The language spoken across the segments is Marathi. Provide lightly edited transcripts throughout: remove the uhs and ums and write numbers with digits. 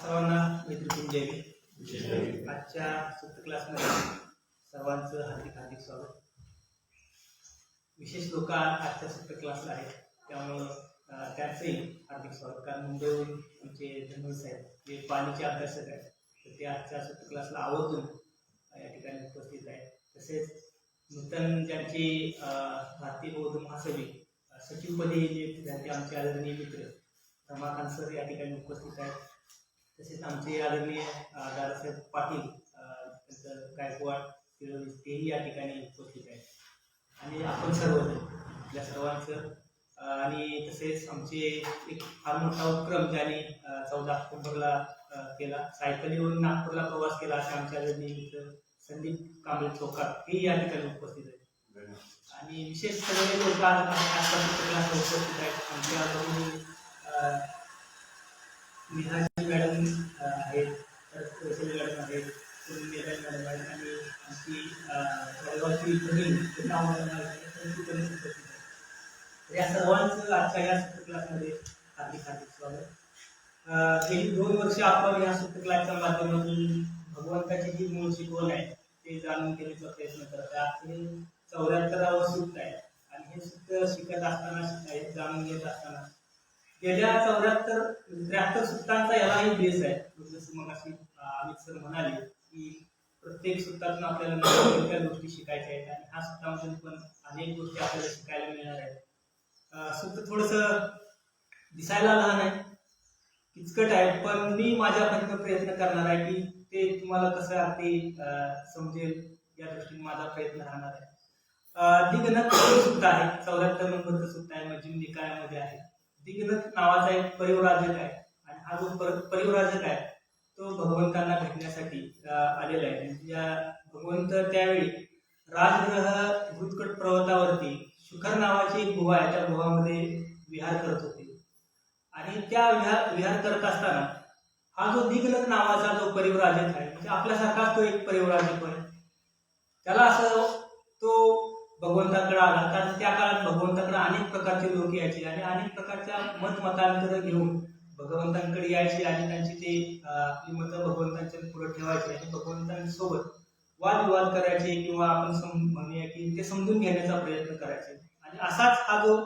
सर्वांना मैत्रीपूर्ण आजच्या सुप्त क्लासमध्ये सर्वांचं हार्दिक हार्दिक स्वागत. विशेष लोक आजच्या सुप्त क्लासला आहेत, त्यामुळं त्यांचंही हार्दिक स्वागत. कारण मुंबईहून आमचे धनवंत साहेब जे पाणीचे अभ्यासक आहेत, तर ते आजच्या सुप्त क्लासला आवर्जून या ठिकाणी उपस्थित आहेत. तसेच नूतन ज्यांची भारतीय बौद्ध महासभे सचिवपदी जे विद्यार्थी आमचे आदरणीय मित्र रमाकांत सर या ठिकाणी उपस्थित आहेत. तसेच आमचे आदरणीय दादासाहेब पाटील त्यांचं गायकवाड तेही या ठिकाणी उपस्थित आहेत. आणि आपण सर्वजण आपल्या सर्वांचं आणि तसेच आमचे एक फार मोठा उपक्रम ज्यांनी 14 ऑक्टोबरला केला, सायकलीवरून नागपूरला प्रवास केला, असे आमचे आदरणीय मित्र संदीप कांबळे चौकात तेही या ठिकाणी उपस्थित आहेत. आणि विशेष सगळे लोक आज उपस्थित आहेत. आमचे आदरणीय निहाजी मॅडम आहेत, वैशाली मॅडम आहेत, मॅडम आहेत आणि आमची जळगावची बहीण उपस्थित आहे. या सर्वांचं आजच्या या सुप्त क्लासमध्ये हार्दिक हार्दिक स्वागत. गेली 2 वर्ष आपण या सुप्त क्लासच्या माध्यमातून भगवंताची जी मूळ शिकवण आहे ते जाणून घेण्याचा प्रयत्न करत आहे. 74वा सुप्त आहे आणि हे सुप्त शिकत असताना जाणून घेत असताना गेल्या 73 सुत्तांचा यालाही बेस आहे. जसं मग अशी अमित सर म्हणाले की प्रत्येक सुत्तातून आपल्याला नव्या गोष्टी शिकायच्या आहेत आणि ह्या सुत्तामधून पण अनेक गोष्टी आपल्याला शिकायला मिळणार आहेत. सुत्त थोडंसं दिसायला लहान आहे, किचकट आहे, पण मी माझ्यापर्यंत प्रयत्न करणार आहे की ते तुम्हाला कसं अगदी समजेल या दृष्टीने माझा प्रयत्न राहणार आहे. दिगनक सुत्त आहे, 74 नंबरचं सुत्त आहे, मध्यम निकायामध्ये आहे. दिगनक नावाचा एक परिव्राजक आहे आणि हा जो परिव्राजक आहे तो भगवंतांना भेटण्यासाठी आलेला आहे. या भगवंत त्यावेळी राजग्रह भूतकट पर्वतावरती शुकर नावाची एक गुहा आहे, त्या गुहामध्ये विहार करत होते. आणि त्या विहार करत असताना हा जो दिगनक नावाचा जो परिव्राजक आहे, म्हणजे आपल्यासारखाच तो एक परिव्राजक आहे, त्याला असं तो भगवंताकडे आला. कारण त्या काळात भगवंताकडे अनेक प्रकारचे लोक यायचे आणि अनेक प्रकारच्या मतमतांतर घेऊन भगवंतांकडे यायचे आणि त्यांची ते आपली मतं भगवंतांच्या पुढे ठेवायचे आणि भगवंतांसोबत वादविवाद करायचे किंवा आपण म्हणूया की ते समजून घेण्याचा प्रयत्न करायचे. आणि असाच हा जो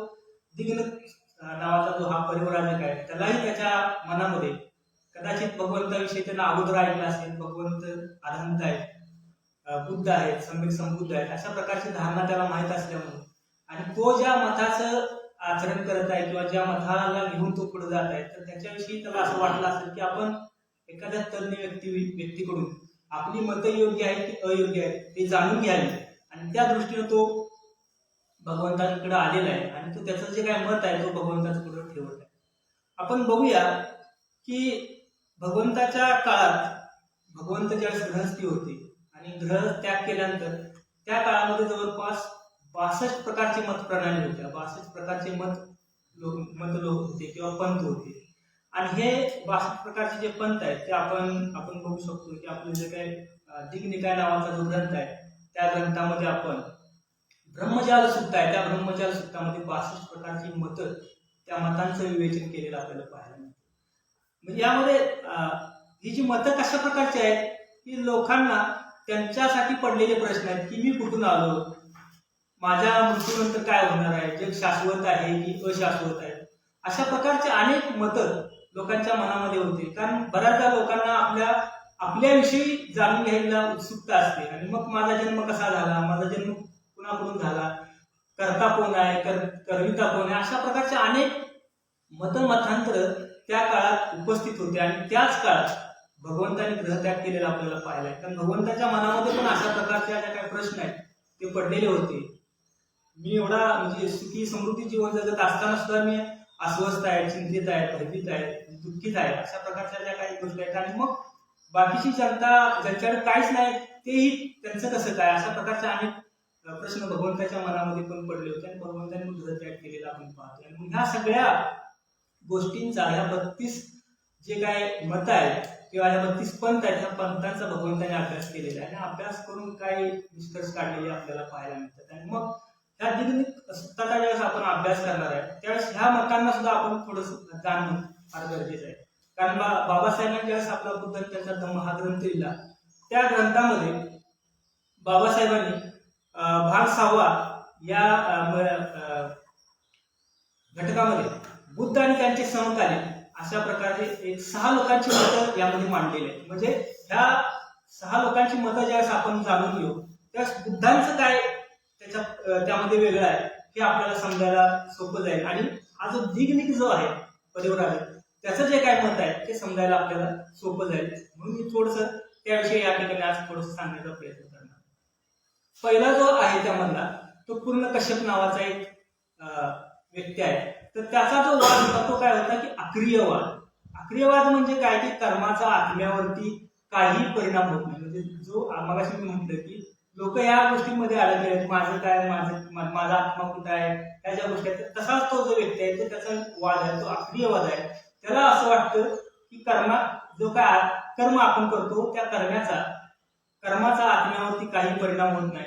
दिगनक नावाचा जो हा परिव्राजक आहे, त्यालाही त्याच्या मनामध्ये कदाचित भगवंताविषयी त्यांना अगोदर ऐकलं असेल, भगवंत अनंत आहेत, बुद्ध आहेत, सम्यक संबुद्ध आहेत, अशा प्रकारची धारणा त्याला माहीत असल्यामुळे आणि तो ज्या मताचं आचरण करत आहे किंवा ज्या मताला घेऊन तो पुढे जात आहे, तर त्याच्याविषयी त्याला असं वाटलं असेल की आपण एखाद्या तज्ञ व्यक्तीकडून आपली मतं योग्य आहेत की अयोग्य आहेत ते जाणून घ्यावी आणि त्या दृष्टीने तो भगवंतांकडे आलेला आहे आणि तो त्याचं जे काय मत आहे तो भगवंताच्या पुढे ठेवत आहे. आपण बघूया की भगवंताच्या काळात भगवंत ज्यावेळेस गृहस्थी होते आणि ग्रह त्याग केल्यानंतर त्या काळामध्ये जवळपास 62 प्रकारची मत प्रणाली होत्या, 62 प्रकारचे मत लोक होते किंवा पंथ होते. आणि हे 62 प्रकारचे जे पंथ आहेत ते आपण बघू शकतो की आपले जे काही दिगनिकाय नावाचा जो ग्रंथ आहे त्या ग्रंथामध्ये आपण ब्रह्मजाल सुत्त आहे, त्या ब्रह्मजाल सुत्तामध्ये 62 प्रकारची मतं, त्या मतांचं विवेचन केलेलं आपल्याला पाहायला मिळतं. म्हणजे यामध्ये ही जी मतं कशा प्रकारची आहेत की लोकांना त्यांच्यासाठी पडलेले प्रश्न आहेत की मी कुठून आलो, माझ्या मृत्यूनंतर काय होणार आहे, जग शाश्वत आहे की अशाश्वत आहे, अशा प्रकारचे अनेक मतं लोकांच्या मनामध्ये होते. कारण बऱ्याचदा लोकांना आपल्याविषयी जाणून घ्यायला उत्सुकता असते आणि मग माझा जन्म कसा झाला, माझा जन्म कुणाकडून झाला, कर्ता कोण आहे, कर्विता कोण आहे, अशा प्रकारचे अनेक मतांतर त्या काळात उपस्थित होते. आणि त्याच काळात भगवंताने ग्रहत्याग केलेला आपल्याला पाहिला आहे. कारण भगवंताच्या मनामध्ये पण अशा प्रकारचे ज्या काही प्रश्न आहेत ते पडलेले होते. मी एवढा म्हणजे सुखी समृद्धी जीवन जगत असताना सुद्धा मी अस्वस्थ आहे, चिंतित आहे, भयभीत आहे, दुःखित आहे, अशा प्रकारच्या ज्या काही गोष्टी आहेत. आणि मग बाकीची जनता ज्यांच्याकडे काहीच नाही तेही त्यांचं कसं काय, अशा प्रकारचे अनेक प्रश्न भगवंताच्या मनामध्ये पण पडले होते आणि भगवंतांनी ग्रहत्याग केलेला आपण पाहतो. आणि मग ह्या सगळ्या गोष्टींचा, ह्या 32 जे काय मत आहेत किंवा ह्या 32 पंथ आहेत, ह्या पंथांचा भगवंताने अभ्यास केलेला आहे आणि अभ्यास करून काही निष्कर्ष काढलेले आपल्याला पाहायला मिळतात. आणि मग ह्या दिगनिक सुत्ताचा ज्यावेळेस आपण अभ्यास करणार आहे त्यावेळेस ह्या मतांना सुद्धा आपण थोडंसं जाणणं फार गरजेचं आहे. कारण बाबासाहेबांनी ज्यावेळेस आपला बुद्ध त्यांचा धम्म हा ग्रंथ लिहिला, त्या ग्रंथामध्ये बाबासाहेबांनी भाग 6 या घटकामध्ये बुद्ध आणि त्यांचे समकालीन अशा प्रकारे एक 6 लोकांची मतं यामध्ये मांडलेली आहेत. म्हणजे ह्या 6 लोकांची मतं ज्यावेळेस आपण जाणून घेऊ त्यावेळेस बुद्धांचं काय त्यामध्ये वेगळं आहे हे आपल्याला समजायला सोपं जाईल, आणि हा जो दिग्निक जो आहे परिवारात त्याचं जे काय मत आहे ते समजायला आपल्याला सोपं जाईल. म्हणून मी थोडंसं त्याविषयी या ठिकाणी आज थोडंसं सांगण्याचा प्रयत्न करणार. पहिला जो आहे त्यामधला तो पूर्ण कश्यप नावाचा एक व्यक्ती आहे. तर त्याचा जो वाद होता तो काय होता की अक्रियवाद. अक्रियवाद म्हणजे काय की कर्माचा आत्म्यावरती काही परिणाम होत नाही. म्हणजे जो मगाशी मी म्हटलं की लोक या गोष्टींमध्ये अडकले आहेत, माझं काय, माझा आत्मा कुठं आहे, त्या ज्या गोष्टी आहेत. तसाच तो जो व्यक्ती आहे तो त्याचा वाद आहे, तो अक्रियवाद आहे. त्याला असं वाटतं की जो काय कर्म आपण करतो त्या कर्माचा आत्म्यावरती काही परिणाम होत नाही.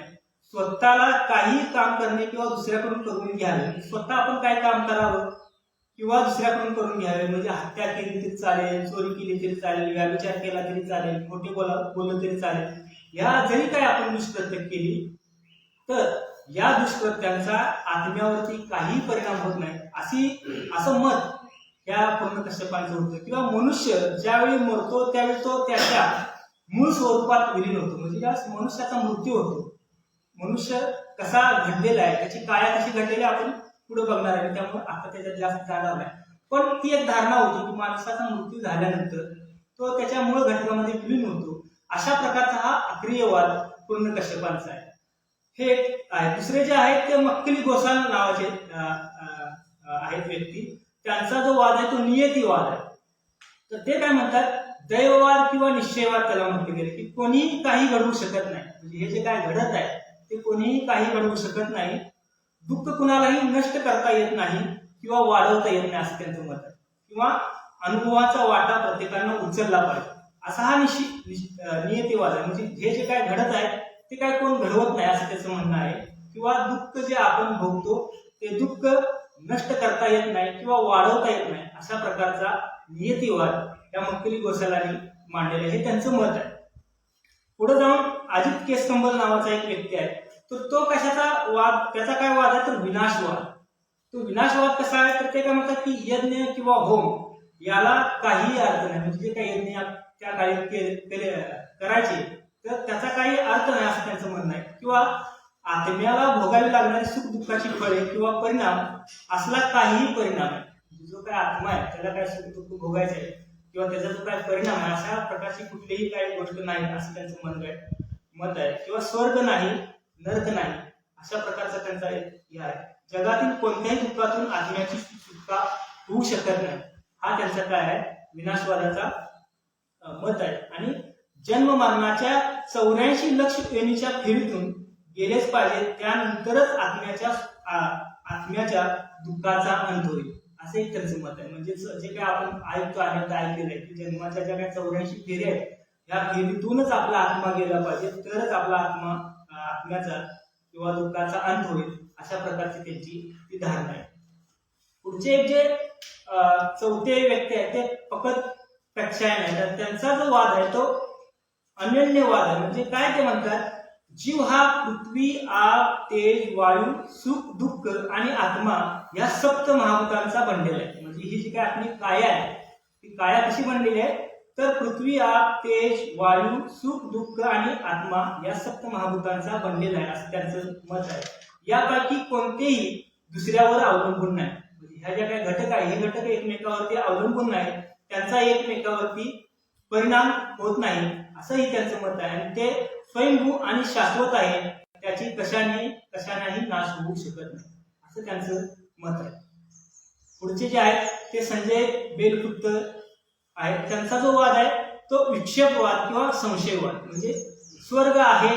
स्वतःला काही काम करणे किंवा दुसऱ्याकडून करून घ्यावे, स्वतः आपण काय काम करावं किंवा दुसऱ्याकडून करून घ्यावे, म्हणजे हत्या केली तरी चालेल, चोरी केली तरी चालेल, व्यभिचार केला तरी चालेल, खोटे बोललं तरी चालेल, या जरी काय आपण दुष्कृत्य केली तर या दुष्कृत्यांचा आत्म्यावरती काही परिणाम होत नाही असं मत या पूर्ण कश्यपांचं होतं. किंवा मनुष्य ज्यावेळी मरतो त्यावेळी तो त्याच्या मूळ स्वरूपात विलीन होतो. म्हणजे ज्या मनुष्याचा मृत्यू होतो, मनुष्य कसा घडलेला आहे, त्याची काया कशी घडलेली आपण पुढे बघणार आहे, त्यामुळे आता त्याच्यात जास्त जाणार नाही. पण ती एक धारणा होती की माणसाचा मृत्यू झाल्यानंतर तो त्याच्या मूळ घटकामध्ये विलीन होतो. अशा प्रकारचा हा अक्रियवाद पूर्ण कश्यपांचा आहे. हे एक आहे. दुसरे जे आहेत ते मक्कली गोसाल नावाचे आहेत व्यक्ती. त्यांचा जो वाद आहे तो नियतिवाद आहे. तर ते काय म्हणतात, दैववाद किंवा निश्चयवाद त्याला म्हटले गेले की कोणीही काही घडवू शकत नाही. म्हणजे हे जे काय घडत आहे ते कोणीही काही घडवू शकत नाही. दुःख कुणालाही नष्ट करता येत नाही किंवा वाढवता येत नाही असं त्यांचं मत आहे. किंवा अनुभवाचा वाटा प्रत्येकानं उचलला पाहिजे असा हा नियतिवाद आहे. म्हणजे हे जे काय घडत आहे ते काय कोण घडवत नाही असं त्याचं म्हणणं आहे. किंवा दुःख जे आपण भोगतो ते दुःख नष्ट करता येत नाही किंवा वाढवता येत नाही अशा प्रकारचा नियतिवाद या मक्कली गोसालांनी मांडलेला हे त्यांचं मत आहे. पुढे जाऊन अजित केसकंबल नावाचा एक व्यक्ती आहे. तो कशाचा वाद, त्याचा काय वाद आहे तर विनाशवाद. तो विनाशवाद कसा आहे तर ते काय म्हणतात की यज्ञ किंवा होम याला काही अर्थ नाही. म्हणजे जे काही यज्ञ त्या काळी करायचे तर त्याचा काही अर्थ नाही असं त्यांचं म्हणणं आहे. किंवा आत्म्याला भोगावी लागणारी सुख दुःखाची फळे किंवा परिणाम असला काहीही परिणाम आहे. जो काय आत्मा आहे त्याला काय सुख दुःख भोगायचं आहे किंवा त्याचा जो काय परिणाम आहे अशा प्रकारची कुठलीही काही गोष्ट नाही असं त्यांचं मत आहे. किंवा स्वर्ग नाही, नरक नाही अशा प्रकारचा त्यांचा हे आहे. जगातील कोणत्याही दुःखातून आत्म्याची सुटका होऊ शकत नाही हा त्यांचा काय आहे विनाशवादाचा मत आहे. आणि जन्म मरणाच्या 84 लक्ष योनीच्या फेरीतून गेलेच पाहिजे, त्यानंतरच आत्म्याच्या दुःखाचा अंत होईल असं एक त्यांचं मत आहे. म्हणजे जे काय आपण ऐकतो अनेकदा ऐकलेलं आहे की जन्माच्या ज्या काही 84 फेरी आहेत या फेरीतूनच आपला आत्मा गेला पाहिजे, तरच आपला आत्म्याचा किंवा दुःखाचा अंत होईल अशा प्रकारची त्यांची ती धारणा आहे. पुढचे एक जे चौथे व्यक्ती आहे ते फक्त प्रक्षायन आहे. तर त्यांचा जो वाद आहे तो अनन्यवाद आहे. म्हणजे काय ते म्हणतात, जीव हा पृथ्वी, आग, तेज, वायू, सुख दुःख आणि आत्मा या सप्त महाभूतांचा बनलेला आहे. म्हणजे ही जी काय आपली काया आहे ती काया कशी बनलेली आहे तर पृथ्वी, आग, तेज, वायू, सुख दुःख आणि आत्मा या सप्त महाभूतांचा बनलेला आहे असं त्यांचं मत आहे. यापैकी कोणतेही दुसऱ्यावर अवलंबून नाही. म्हणजे ह्या ज्या काही घटक आहे हे घटक एकमेकावरती अवलंबून नाही, त्यांचा एकमेकावरती परिणाम होत नाही असंही त्यांचं मत आहे. आणि ते स्वयंभू आणि शाश्वत आहे, त्याची कशानेही नाश होऊ शकत नाही असं त्यांचं मत आहे. पुढचे जे आहेत ते संजय बेलखुप्त आहेत. त्यांचा जो वाद आहे तो विक्षेपवाद किंवा संशयवाद. म्हणजे स्वर्ग आहे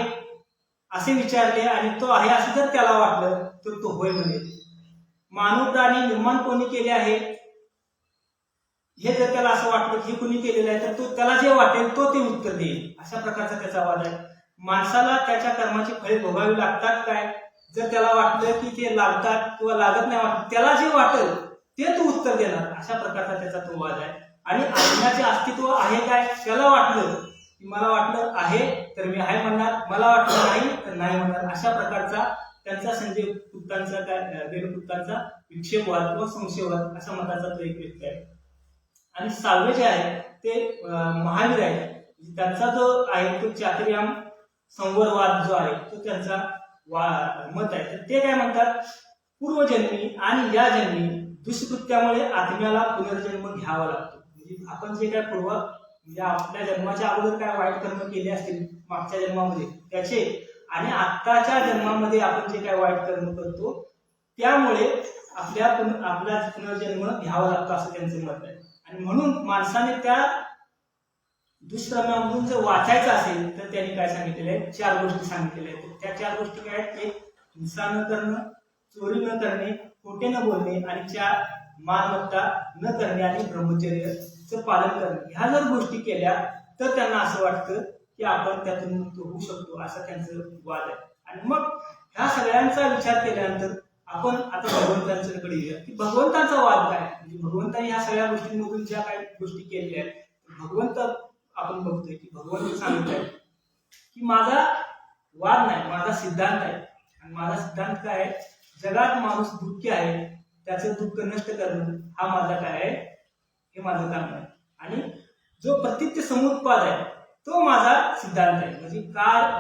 असे विचारले आणि तो आहे असं जर त्याला वाटलं तर तो होय म्हणेल. मानव प्राणी निर्माण कोणी केले आहे हे जर त्याला असं वाटलं की हे कोणी केलेलं आहे तर तो त्याला जे वाटेल तो ते उत्तर देईल अशा प्रकारचा त्याचा वाद आहे. माणसाला त्याच्या कर्माची फळे भोगावी लागतात काय, जर त्याला वाटलं की ते लागतात किंवा लागत नाही, त्याला जे वाटेल ते तो उत्तर देणार अशा प्रकारचा त्याचा तो वाद आहे. आणि आत्म्याचे अस्तित्व आहे काय त्याला वाटलं की मला वाटलं आहे तर मी आहे म्हणणार, मला वाटलं नाही तर नाही म्हणणार. अशा प्रकारचा त्यांचा संजय पुत्तांचा काय वेणुपुत्तांचा विक्षेपवाद किंवा संशयवाद अशा मताचा तो एक व्यक्ती आहे. आणि 6वे जे आहे ते महावीर आहे. त्यांचा जो आहे तो चातुर्याम संवरवाद जो आहे तो त्यांचा मत आहे. तर ते काय म्हणतात, पूर्वजन्मी आणि या जन्मी दुष्कृत्यामुळे आत्म्याला पुनर्जन्म घ्यावा लागतो. म्हणजे आपण जे काय म्हणजे आपल्या जन्माच्या अगोदर काय वाईट कर्म केले असतील मागच्या जन्मामध्ये त्याचे आणि आत्ताच्या जन्मामध्ये आपण जे काय वाईट कर्म करतो त्यामुळे आपला पुनर्जन्म घ्यावा लागतो असं त्यांचं मत आहे. आणि म्हणून माणसाने त्या दुष्कर्मामधून जर वाचायचं असेल तर त्यांनी काय सांगितलेलं आहे, 4 गोष्टी सांगितलेल्या आहेत. त्या 4 गोष्टी काय आहेत, एक हिंसा न करणं, चोरी न करणे, खोटे न बोलणे आणि 4 मालमत्ता न करणे आणि ब्रह्मचर्याचं पालन करणे. ह्या जर गोष्टी केल्या तर त्यांना असं वाटतं की आपण त्यातून मुक्त होऊ शकतो असं त्यांचं वाद आहे. आणि मग ह्या सगळ्यांचा विचार केल्यानंतर आपण आता भगवंतांच्याकडे येऊया की भगवंताचा वाद काय. म्हणजे भगवंतांनी ह्या सगळ्या गोष्टींमधून ज्या काही गोष्टी केलेल्या आहेत भगवंत आपण बघतोय की भगवंत सांगत आहे की माझा वाद नाही, माझा सिद्धांत आहे. आणि माझा सिद्धांत काय आहे, जगात माणूस दुःखी आहे त्याचं दुःख नष्ट करणं हा माझा काय आहे, हे माझं काम आहे. आणि जो प्रतीत्य समुत्पाद आहे तो माझा सिद्धांत आहे. म्हणजे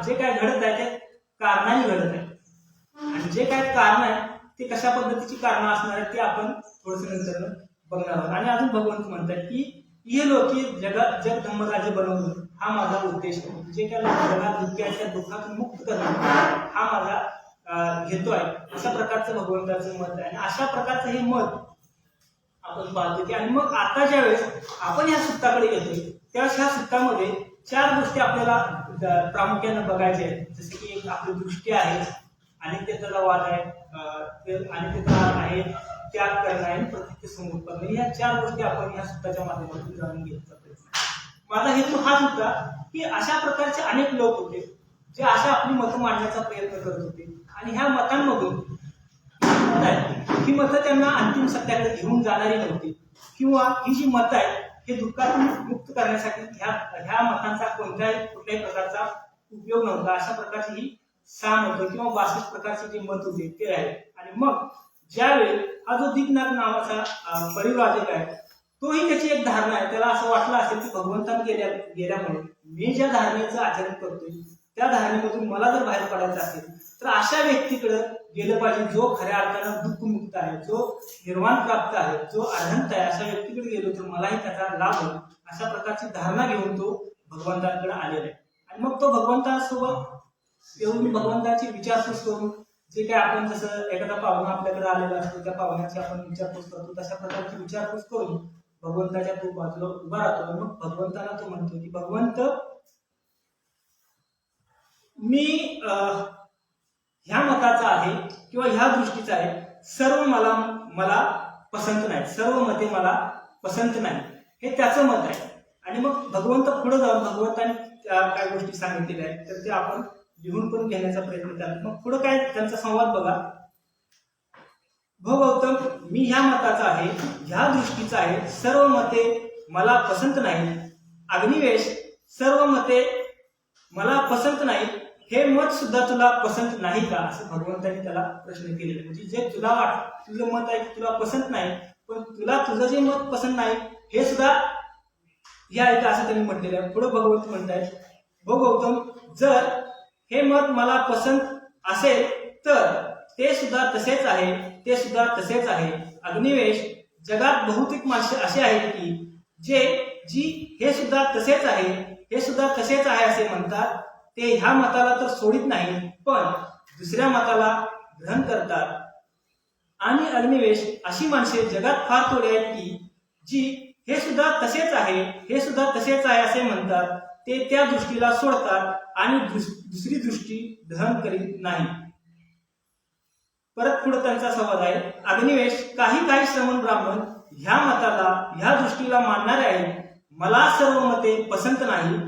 जे काय घडत आहे ते कारणाने घडत आहे. आणि जे काय कारण आहे ते कशा पद्धतीची कारण असणार आहे ते आपण थोडस नंतर बघणार आहोत. आणि अजून भगवंत म्हणतात की हे लोकी जग धम्मराज्य बनवणं हा माझा उद्देश आहे. जे काय जगात दुःखी आहे त्या दुःखातून मुक्त करणं हा माझा हेतू आहे. अशा प्रकारचं भगवंताचं मत आहे. आणि अशा प्रकारचं हे मत आपण पाहतो की आणि मग आता ज्या वेळेस आपण या सुत्ताकडे येतोय त्यावेळेस ह्या सुत्तामध्ये 4 गोष्टी आपल्याला प्रामुख्याने बघायच्या आहेत. जसे की एक आपली दृष्टी आहे आणि त्याचा वाद आहे आणि त्याचा आहे त्याग करणं आणि प्रतीत्य समुत्पादन. या 4 गोष्टी आपण या सुत्ताच्या माध्यमातून जाणून घेण्याचा प्रयत्न. माझा हेतू हाच होता की अशा प्रकारचे अनेक लोक होते जे अशा आपली मतं मांडण्याचा प्रयत्न करत होते आणि ह्या मतांमधून ही मतं त्यांना अंतिम सत्याकडे घेऊन जाणारी नव्हती किंवा ही जी मतं आहेत हे दुःखातून मुक्त करण्यासाठी ह्या मतांचा कुठल्याही प्रकारचा उपयोग नव्हता. अशा प्रकारची ही 6 मतं किंवा 62 प्रकारचे जे मत होते ते आहे. आणि मग ज्यावेळी हा जो दिग्नाथ नावाचा परिव्राजक आहे तोही त्याची एक धारणा आहे. त्याला असं वाटलं असेल की भगवंताने गेल्यामुळे मी ज्या धारणेचं आचरण करतोय त्या धारणेमधून मला जर बाहेर पडायचं असेल तर अशा व्यक्तीकडे गेलं पाहिजे जो खऱ्या अर्थानं दुःखमुक्त आहे, जो निर्वाण प्राप्त आहे, जो अनंत आहे. अशा व्यक्तीकडे गेलो तर मलाही त्याचा लाभ होईल अशा प्रकारची धारणा घेऊन तो भगवंतांकडे आलेला आहे. आणि मग तो भगवंतासोबत येऊन भगवंताची विचारपूस करून जे काय आपण जसं एखादा पाहुणा आपल्याकडे आलेला असतो त्या पाहुण्याची आपण विचारपूस करतो तशा प्रकारची विचारपूस करून भगवंताच्या तो बाजूला उभा राहतो. आणि मग भगवंताला तो म्हणतो की भगवंत मी ह्या मताचा आहे किंवा ह्या दृष्टीचा आहे, सर्व मला पसंत नाही, सर्व मते मला पसंत नाही, हे त्याचं मत आहे. आणि मग भगवंत पुढे जाऊन भगवंताने काय गोष्टी सांगितलेल्या आहेत तर ते आपण लिहून पण घेण्याचा प्रयत्न करतो. मग पुढे काय त्यांचा संवाद बघा. गौतम मी ह्या मताचा आहे, ह्या दृष्टीचा आहे, सर्व मते मला पसंत नाही. अग्निवेश सर्व मते मला पसंत नाही, हे मत सुद्धा तुला पसंत नाही का असं भगवंतांनी त्याला प्रश्न केलेला. म्हणजे जे तुझं मत आहे तुला पसंत नाही पण तुला तुझं जे मत पसंत नाही हे सुद्धा हे आहे का असं त्यांनी म्हटलेलं आहे. पुढे भगवंत म्हणतायत गौतम जर हे मत मला पसंत असेल तर ते सुद्धा तसेच आहे, ते सुद्धा तसेच आहे. अग्निवेश जगात बहुतेक माणसे असे आहेत की जी हे सुद्धा तसेच आहे, हे सुद्धा तसेच आहे असे म्हणतात. ते ह्या मताला तर सोडित नाही पण दुसऱ्या मताला ग्रहण करतात. आणि अग्निवेश अशी माणसे जगात फार थोडी आहेत की जी हे सुद्धा तसेच आहे, हे सुद्धा तसेच आहे असे म्हणतात. ते त्या दृष्टीला सोडतात आणि दुसरी दृष्टी ग्रहण करीत नाही. परत पुढे त्यांचा संवाद आहे. अग्निवेश काही श्रमण ब्राह्मण ह्या मताला ह्या दृष्टीला मानणारे आहेत, मला सर्व मते पसंत नाही.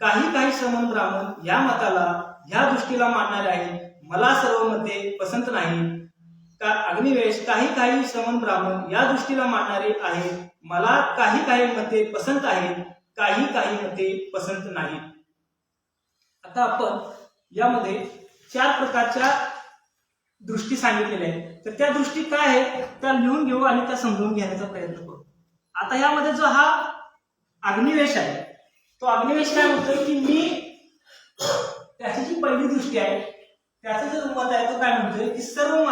काही श्रमण ब्राह्मण या मताला ह्या दृष्टीला मानणारे आहेत, मला सर्व मते पसंत नाही. अग्निवेश काही काही श्रवण ब्राह्मण या दृष्टीला मानणारे आहेत. मला काही काही मते पसंत आहेत, काही काही मते पसंत नाहीत. आता आपण यामध्ये 4 प्रकारच्या दृष्टी सांगितलेल्या आहेत. तर त्या दृष्टी काय आहेत त्या लिहून घेऊ आणि त्या समजून घेण्याचा प्रयत्न करू. आता यामध्ये जो हा अग्निवेश आहे तो अग्निवेश काय म्हणतोय की मी त्याची जी पहिली दृष्टी आहे त्याचं जो मत आहे तो काय म्हणतोय की सर्व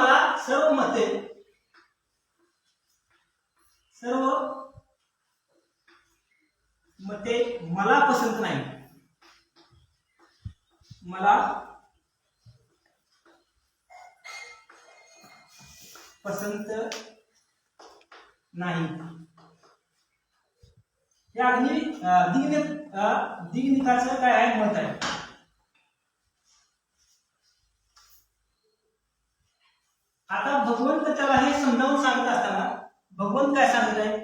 मते मला पसंत नाही. मला पसंत नाही. या दिग्निकाचं काय आहे मत आहे. आता भगवंत त्याला हे समजावून सांगत असताना भगवंत काय सांगत आहे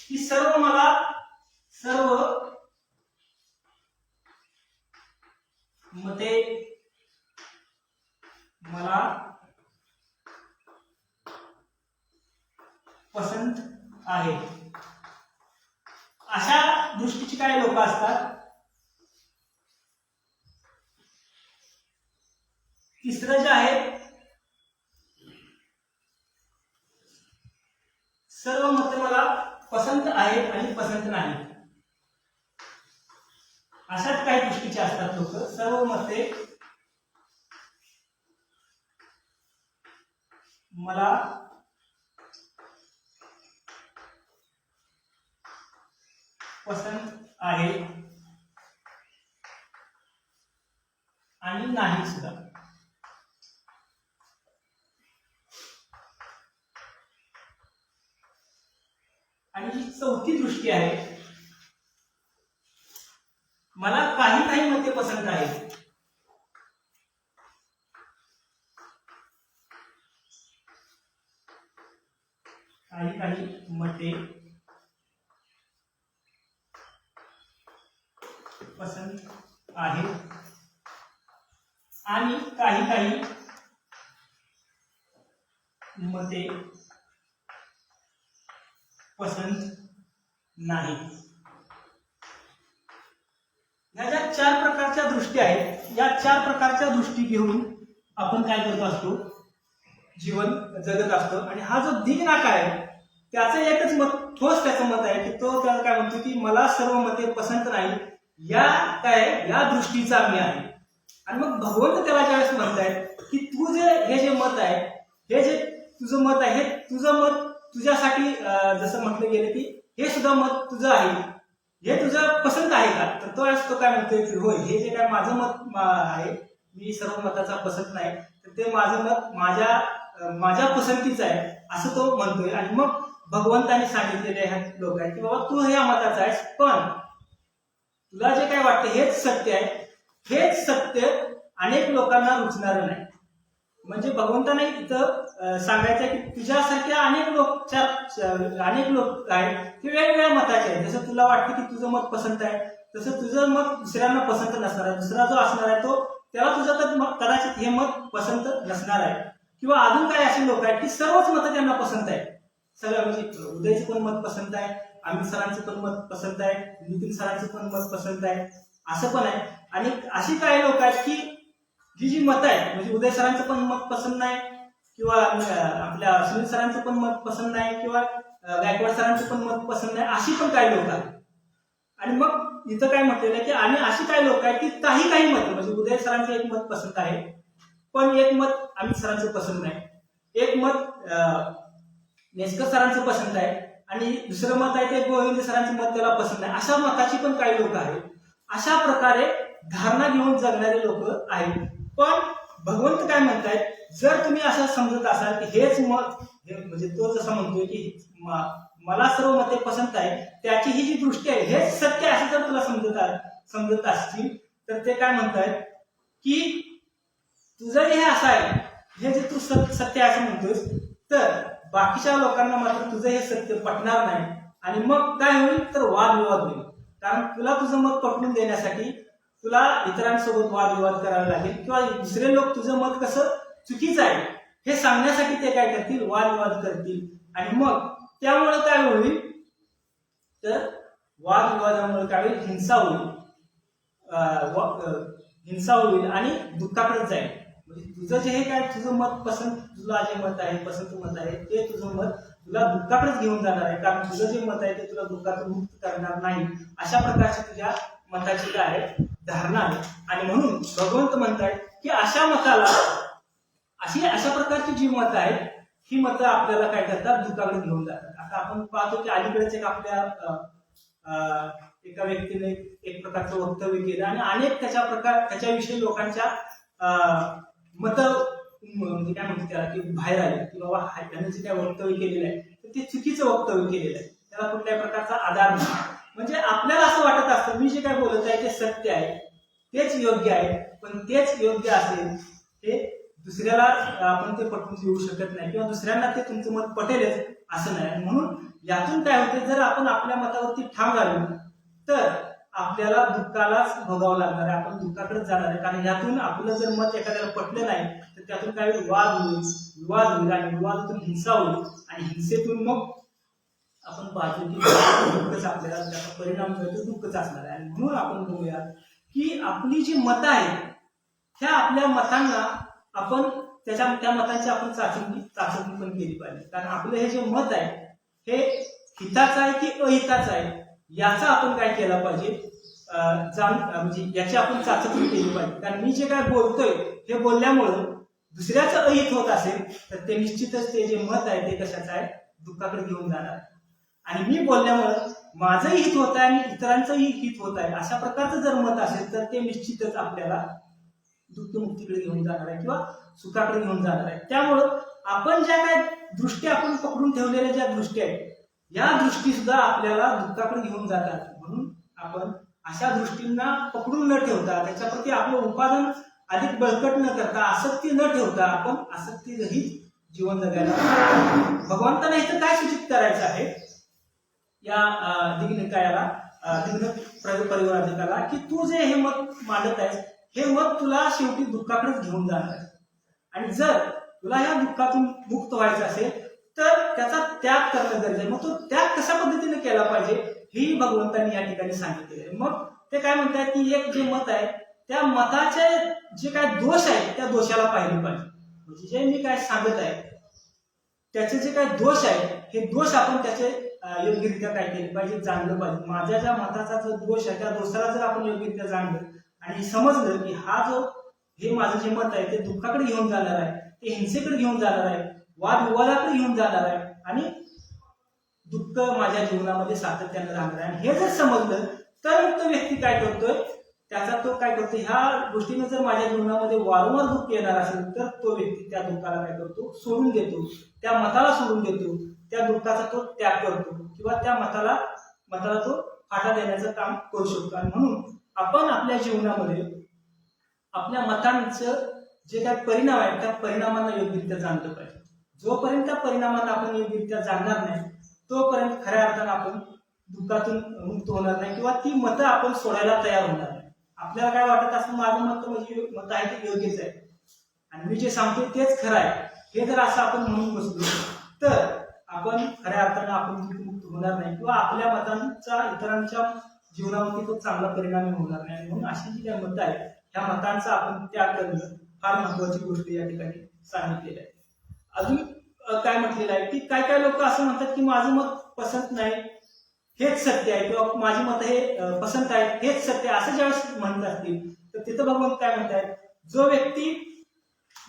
की सर्व मते मला पसंत आहे. अशा दृष्टीची काही लोक असतात. तिसरं जे आहे सर्व मते मला पसंत आहेत आणि पसंत नाही. अशाच काही दृष्टीचे असतात लोक. सर्व मते मला पसंत आहे आणि नाही सुद्धा. आणि जी चौथी दृष्टी आहे मला काही काही मते पसंत आहेत. काही काही मते पसंत आहेत आणि काही काही मते पसंत नाही. ह्या ज्या 4 प्रकारच्या दृष्टी आहेत या 4 प्रकारच्या दृष्टी घेऊन आपण काय करत असतो जीवन जगत असतो. आणि हा जो दिग्नाक आहे त्याचं एकच मत ठोस त्याचं मत आहे की तो त्याला काय म्हणतो की मला सर्व मते पसंत नाही या दृष्टीचा मी आहे. आणि मग भगवंत त्याला ज्यावेळेस म्हणतायत की तू हे जे मत आहे हे जे तुझं मत आहे हे तुझं मत तुझ्यासाठी जसं म्हटलं गेलं की हे सुद्धा मत तुझं आहे हे तुझं पसंत आहे का. तर तो काय म्हणतोय की होय हे जे काय माझं मत आहे मी सर्व मताचा पसंत नाही तर ते माझं मत माझ्या पसंतीचं आहे असं तो म्हणतोय. आणि मग भगवंताने सांगितलेले आहेत लोक आहेत की बाबा तू हे मताचा आहेस पण तुला जे काय वाटतं हेच सत्य आहे. हेच सत्य अनेक लोकांना रुचणार नाही. म्हणजे भगवंताने इथं सांगायचं की तुझ्यासारख्या अनेक लोक आहेत ते वेगवेगळ्या मताचे आहेत. जसं तुला वाटतं की तुझं मत पसंत आहे तसं तुझं मत दुसऱ्यांना पसंत नसणार आहे. दुसरा जो असणार आहे तो त्याला तुझं तर कदाचित हे मत पसंत नसणार आहे. किंवा अजून काही असे लोक आहेत की सर्वच मतं त्यांना पसंत आहे. सगळं म्हणजे उदयचं पण मत पसंत आहे, अमित सरांचं पण मत पसंत आहे, नितीन सरांचं पण मत पसंत आहे असं पण आहे. आणि अशी काही लोक आहेत की जी मत आहे म्हणजे उदय सरांचं पण मत पसंत नाही किंवा आपल्या सुनील सरांचं पण मत पसंत नाही किंवा गायकवाड सरांचं पण मत पसंत नाही अशी पण काही लोक आहेत. आणि मग इथं काय म्हटलेलं आहे की आणि अशी काही लोक आहेत की काही मत म्हणजे उदय सरांचं एक मत पसंत आहे पण एक मत अमित सरांचं पसंत नाही, एक मत नेस्कर सरांचं पसंत आहे आणि दुसरं मत आहे ते गोविंद सरांचं मत त्याला पसंत नाही. अशा मताची पण काही लोक आहेत. अशा प्रकारे धारणा घेऊन जगणारे लोक आहेत. पण भगवंत काय म्हणतायत जर तुम्ही असं समजत असाल की हेच मत म्हणजे तो जसं म्हणतोय की मला सर्व मते पसंत आहे त्याची ही जी दृष्टी आहे हेच सत्य असं जर तुला समजत असतील तर ते काय म्हणतायत की तुझं हे असं आहे हे जे तू सत्य असं म्हणतोस तर बाकीच्या लोकांना मात्र तुझं हे सत्य पटणार नाही. आणि मग काय होईल तर वादविवाद होईल. कारण तुला तुझं मत पटवून देण्यासाठी तुला इतरांसोबत वादविवाद करावे लागेल किंवा दुसरे लोक तुझं मत कसं चुकीचं आहे हे सांगण्यासाठी ते काय करतील, वादविवाद करतील. आणि मग त्यामुळे काय होईल, तर वादविवादामुळे काय होईल, हिंसा होईल, हिंसा होईल आणि दुःखाकडे जाईल. म्हणजे तुझं जे हे काय, तुझं मत पसंत, तुला जे मत आहे, पसंत मत आहे, ते तुझं मत तुला दुःखाकडेच घेऊन जाणार आहे. कारण तुझं जे मत आहे ते तुला दुःखातून मुक्त करणार नाही. अशा प्रकारची तुझ्या मताची काय आहे, धारणा आहे. आणि म्हणून भगवंत म्हणतात की अशा मताला, अशा प्रकारची जी मतं आहेत, ही मतं आपल्याला काय करतात, दुःखाकडे घेऊन जातात. आता आपण पाहतो की अलीकडेच एक आपल्या एका व्यक्तीने एक प्रकारचं वक्तव्य केलं आणि अनेक त्याच्याविषयी लोकांच्या मत म्हणजे काय म्हणतात त्याला, की बाहेर आले की बाबा त्याने जे काय वक्तव्य केलेलं आहे तर ते चुकीचं वक्तव्य केलेलं आहे, त्याला कुठल्याही प्रकारचा आधार नाही. म्हणजे आपल्याला असं वाटत असतं मी जे काय बोलत आहे ते सत्य आहे, तेच योग्य आहे, पण तेच योग्य असेल हे दुसऱ्याला आपण ते पटवून देऊ शकत नाही किंवा दुसऱ्यांना ते तुमचं मत पटेलच असं नाही. म्हणून यातून काय होते, जर आपण आपल्या मतावरती ठाम राहिलो तर आपल्याला दुःखालाच भोगावं लागणार आहे, आपण दुःखाकडेच जाणार आहे. कारण यातून आपलं जर मत एखाद्याला पटलं नाही तर त्यातून काही वाद होईल, विवाद होईल आणि विवादातून हिंसा होईल आणि हिंसेतून मग आपण पाहतो की दुःखच आपल्याला त्याचा परिणाम मिळतो, दुःखच असणार आहे. आणि म्हणून आपण बघूया की आपली जी मतं आहेत ह्या आपल्या मतांना आपण त्या मतांची आपण चाचणी पण केली पाहिजे. कारण आपलं हे जे मत आहे हे हिताचं आहे की अहिताचं आहे याचा आपण काय केलं पाहिजे, म्हणजे याची आपण चाचणी केली पाहिजे. कारण मी जे काय बोलतोय हे बोलल्यामुळं दुसऱ्याचं अहित होत असेल तर ते निश्चितच ते जे मत आहे ते कशाचं आहे, दुःखाकडे घेऊन जाणार. आणि मी बोलल्यामुळं माझंही हित होत आहे आणि इतरांचंही हित होत आहे अशा प्रकारचं जर मत असेल तर ते निश्चितच आपल्याला दुःखमुक्तीकडे घेऊन जाणार आहे किंवा सुखाकडे घेऊन जाणार आहे. त्यामुळं आपण ज्या काय दृष्टी आपण पकडून ठेवलेल्या ज्या दृष्टी आहेत या दृष्टी सुद्धा आपल्याला दुःखाकडे घेऊन जातात. म्हणून आपण अशा दृष्टींना पकडून न ठेवता, त्याच्याप्रती आपलं उत्पादन अधिक बळकट न करता, आसक्ती न ठेवता आपण आसक्तीरहित जीवन जगायला भगवंतांना इथं काय सूचित करायचं आहे या दिग्निकायाला, दिग्न परिवाराधिकाला, की तू जे हे मत मांडत आहेस हे मत तुला शेवटी दुःखाकडेच घेऊन जाणार आहे. आणि जर तुला या दुःखातून मुक्त व्हायचं असेल तर त्याचा त्याग करणं गरजेचं आहे. मग तो त्याग कशा पद्धतीने केला पाहिजे ही भगवंतांनी या ठिकाणी सांगितलेलं आहे. मग ते काय म्हणतात की एक जे मत आहे त्या मताचे जे काय दोष आहेत त्या दोषाला पाहिले पाहिजे. म्हणजे जे मी काय सांगत आहे त्याचे जे काय दोष आहेत हे दोष आपण त्याचे योग्यरित्या काय केले पाहिजे, जाणलं पाहिजे. माझ्या ज्या मताचा जो दोष आहे त्या दोषाला जर आपण योग्यरित्या जाणलं आणि समजलं की हे माझं जे मत आहे ते दुःखाकडे घेऊन जाणार आहे, ते हिंसेकडे घेऊन जाणार आहे, वादविवादाकडे घेऊन जाणार आहे आणि दुःख माझ्या जीवनामध्ये सातत्याने राहणार आहे, हे जर समजलं तर तो व्यक्ती काय करतोय, त्याचा तो काय करतो, ह्या गोष्टीने जर माझ्या जीवनामध्ये वारंवार दुःख येणार असेल तर तो व्यक्ती त्या दुःखाला काय करतो, सोडून देतो, त्या मताला सोडून देतो, त्या दुःखाचा तो त्याग करतो किंवा त्या मताला तो फाटा देण्याचं काम करू शकतो. आणि म्हणून आपण आपल्या जीवनामध्ये आपल्या मतांचं जे काही परिणाम आहे त्या परिणामांना योग्यरित्या जाणलं पाहिजे. जोपर्यंत त्या परिणामांना आपण योग्यरित्या जाणणार नाही तोपर्यंत खऱ्या अर्थानं आपण दुःखातून मुक्त होणार नाही किंवा ती मतं आपण सोडायला तयार होणार नाही. आपल्याला काय वाटत असतं माझं मत आहे ते योग्यच आहे आणि मी जे सांगतो तेच खरं आहे, हे जर असं आपण म्हणून बसलो तर आपण खऱ्या अर्थानं आपण दुःखमुक्त होणार नाही किंवा आपल्या मतांचा इतरांच्या जीवनावरती तो चांगला परिणाम होणार नाही. म्हणून अशी जी काही मतं आहेत त्या मतांचा आपण त्याग करणं फार महत्वाची गोष्ट या ठिकाणी सांगितलेली आहे. अजून काय म्हटलेलं आहे की काय काय लोक असं म्हणतात की माझं मत पसंत नाही हेच सत्य आहे किंवा माझी मत हे पसंत आहे हेच सत्य असं ज्यावेळेस म्हणत असतील तर तिथं भगवंत काय म्हणतात, जो व्यक्ती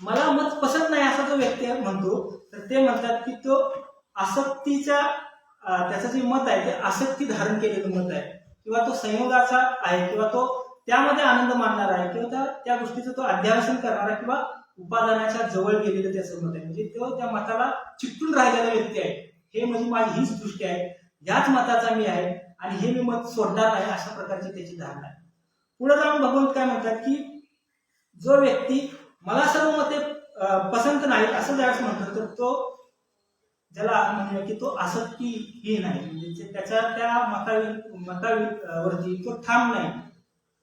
मला मत पसंत नाही असा जो व्यक्ती म्हणतो तर ते म्हणतात की तो आसक्तीच्या त्याचं जे मत आहे ते आसक्ती धारण केलेलं मत आहे किंवा तो संयोगाचा आहे किंवा तो त्यामध्ये आनंद मानणार आहे किंवा त्या गोष्टीचं तो अध्यासन करणारा किंवा उपादानाच्या जवळ गेलेलं त्याचं मत आहे. म्हणजे तो त्या मताला चिकटून राहिलेला व्यक्ती आहे. हे म्हणजे माझी हीच दृष्टी आहे, ह्याच मताचा मी आहे आणि हे मी मत सोडणार आहे अशा प्रकारची त्याची धारणा आहे. पुढे जाऊन भगवंत काय म्हणतात की जो व्यक्ती मला सर्व मते पसंत नाही असं ज्यावेळेस म्हणतो तर तो ज्याला म्हणूया की तो आसक्तीहीन आहे, म्हणजे त्याच्या त्या मतावरती तो ठाम नाही,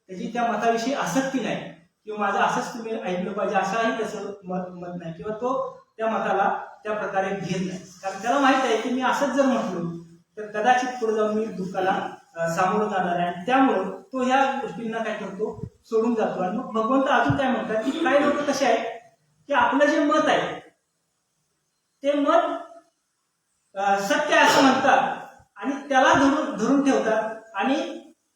त्याची त्या मताविषयी आसक्ती नाही किंवा माझं असंच तुम्ही ऐकलं पाहिजे असाही त्याचं मत नाही किंवा तो त्या मताला त्या प्रकारे घेत नाही, कारण त्याला माहित आहे की मी असंच जर म्हटलो तर कदाचित पुढे जाऊन मी दुःखाला सामोरं जाणार आहे, आणि त्यामुळं तो ह्या गोष्टींना काय करतो, सोडून जातो. आणि मग भगवंत अजून काय म्हणतात की काही लोक कसे आहेत की आपलं जे मत आहे ते मत सत्य असं म्हणतात आणि त्याला धरून ठेवतात आणि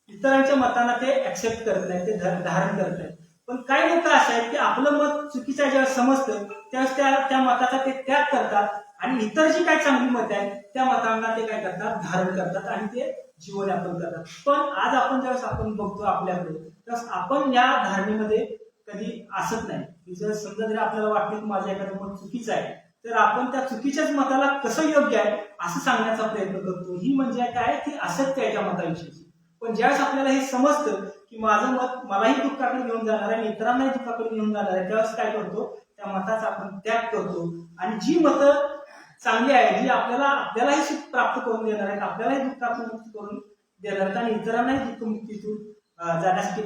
इतरांच्या मतांना ते ऍक्सेप्ट करत नाही, ते धारण करत नाही. पण काही लोक असे आहेत की आपलं मत चुकीचं जेव्हा समजतं त्यावेळेस त्या मताचा ते त्याग करतात आणि इतर जी काही चांगली मत आहेत त्या मतांना ते काय करतात, धारण करतात आणि ते जीवन यापन करतात. पण आज आपण ज्यावेळेस आपण बघतो आपल्याकडे, त्यावेळेस आपण या धारणेमध्ये कधी असत नाही की जर समजा जरी आपल्याला वाटतं की माझं एखादं मत चुकीचं आहे तर आपण त्या चुकीच्याच मताला कसं योग्य आहे असं सांगण्याचा प्रयत्न करतो. ही म्हणजे काय, ती असत्य आहे त्या मताविषयीची. पण ज्यावेळेस आपल्याला हे समजतं की माझं मत मलाही दुःखाकडे घेऊन जाणार आहे आणि इतरांनाही दुःखाकडे घेऊन जाणार आहे, त्यावेळेस काय करतो, त्या मताचा आपण त्याग करतो आणि जी मतं चांगली आहे, जी आपल्यालाही सुख प्राप्त करून देणार आहेत, आपल्यालाही दुःखातून मुक्त करून देणार आहेत आणि इतरांनाही दुःखमुक्तीतून जाण्यासाठी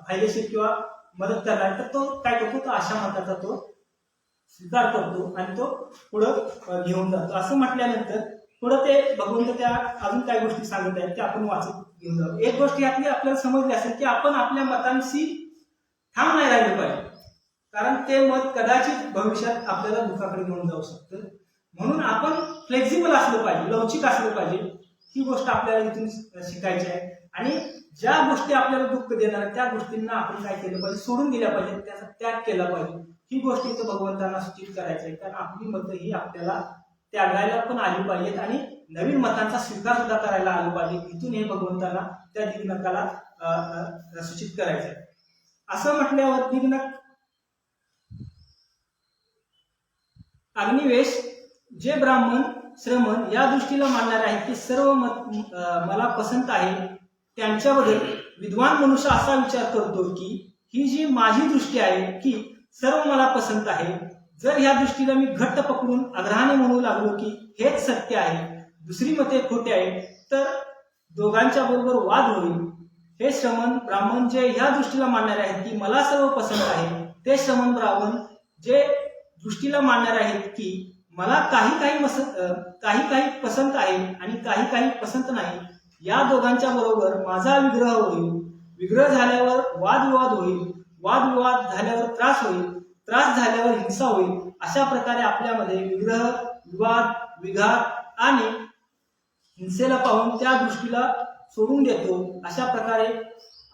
फायदेशीर किंवा मदत करणार, तर तो काय करतो, तो अशा मताचा तो स्वीकार करतो आणि तो पुढं घेऊन जातो. असं म्हटल्यानंतर पुढं ते भगवंत त्या अजून काही गोष्टी सांगत आहेत ते आपण वाचत घेऊन जातो. एक गोष्ट यातली आपल्याला समजली असेल की आपण आपल्या मतांशी ठाम नाही राहिलं पाहिजे, कारण ते मत कदाचित भविष्यात आपल्याला दुःखाकडे घेऊन जाऊ शकतं. म्हणून आपण फ्लेक्झिबल असलं पाहिजे, लवचिक असलं पाहिजे. ही गोष्ट आपल्याला इथून शिकायची आहे आणि ज्या गोष्टी आपल्याला दुःख देणार त्या गोष्टींना आपण काय केलं पाहिजे, सोडून दिल्या पाहिजे, त्याचा त्याग केला पाहिजे. ही गोष्ट इथं भगवंतांना सूचित करायचं आहे, कारण आपली मतं ही आपल्याला त्यागायला पण आली पाहिजेत आणि नवीन मतांचा स्वीकार सुद्धा करायला आलं पाहिजे. इथून हे भगवंतांना त्या दिग्नकाला सूचित करायचं आहे. असं म्हटल्यावर दिग्नक अग्निवेश जे ब्राह्मण श्रमण या दृष्टीला मानणारे आहेत की सर्व मत मला पसंत आहे, त्यांच्याबद्दल विद्वान मनुष्य असा विचार करतो की ही जी माझी दृष्टी आहे की सर्व मला पसंत आहे, जर ह्या दृष्टीला मी घट्ट पकडून आग्रहाने म्हणू लागलो की हेच सत्य आहे, दुसरी मते खोटे आहे, तर दोघांच्या बरोबर वाद होईल. हे श्रमण ब्राह्मण जे ह्या दृष्टीला मानणारे आहेत की मला सर्व पसंत आहे, ते श्रमण ब्राह्मण जे दृष्टीला मानणारे आहेत की मला काही पसंत आहे आणि काही पसंत नाही, या दोघांच्या बरोबर माझा विग्रह होईल. विग्रह झाल्यावर वादविवाद होईल, वादविवाद झाल्यावर त्रास होईल, त्रास झाल्यावर हिंसा होईल. अशा प्रकारे आपल्यामध्ये विग्रह, विवाद, विघात आणि हिंसेला पाहून त्या दृष्टीला सोडून देतो. अशा प्रकारे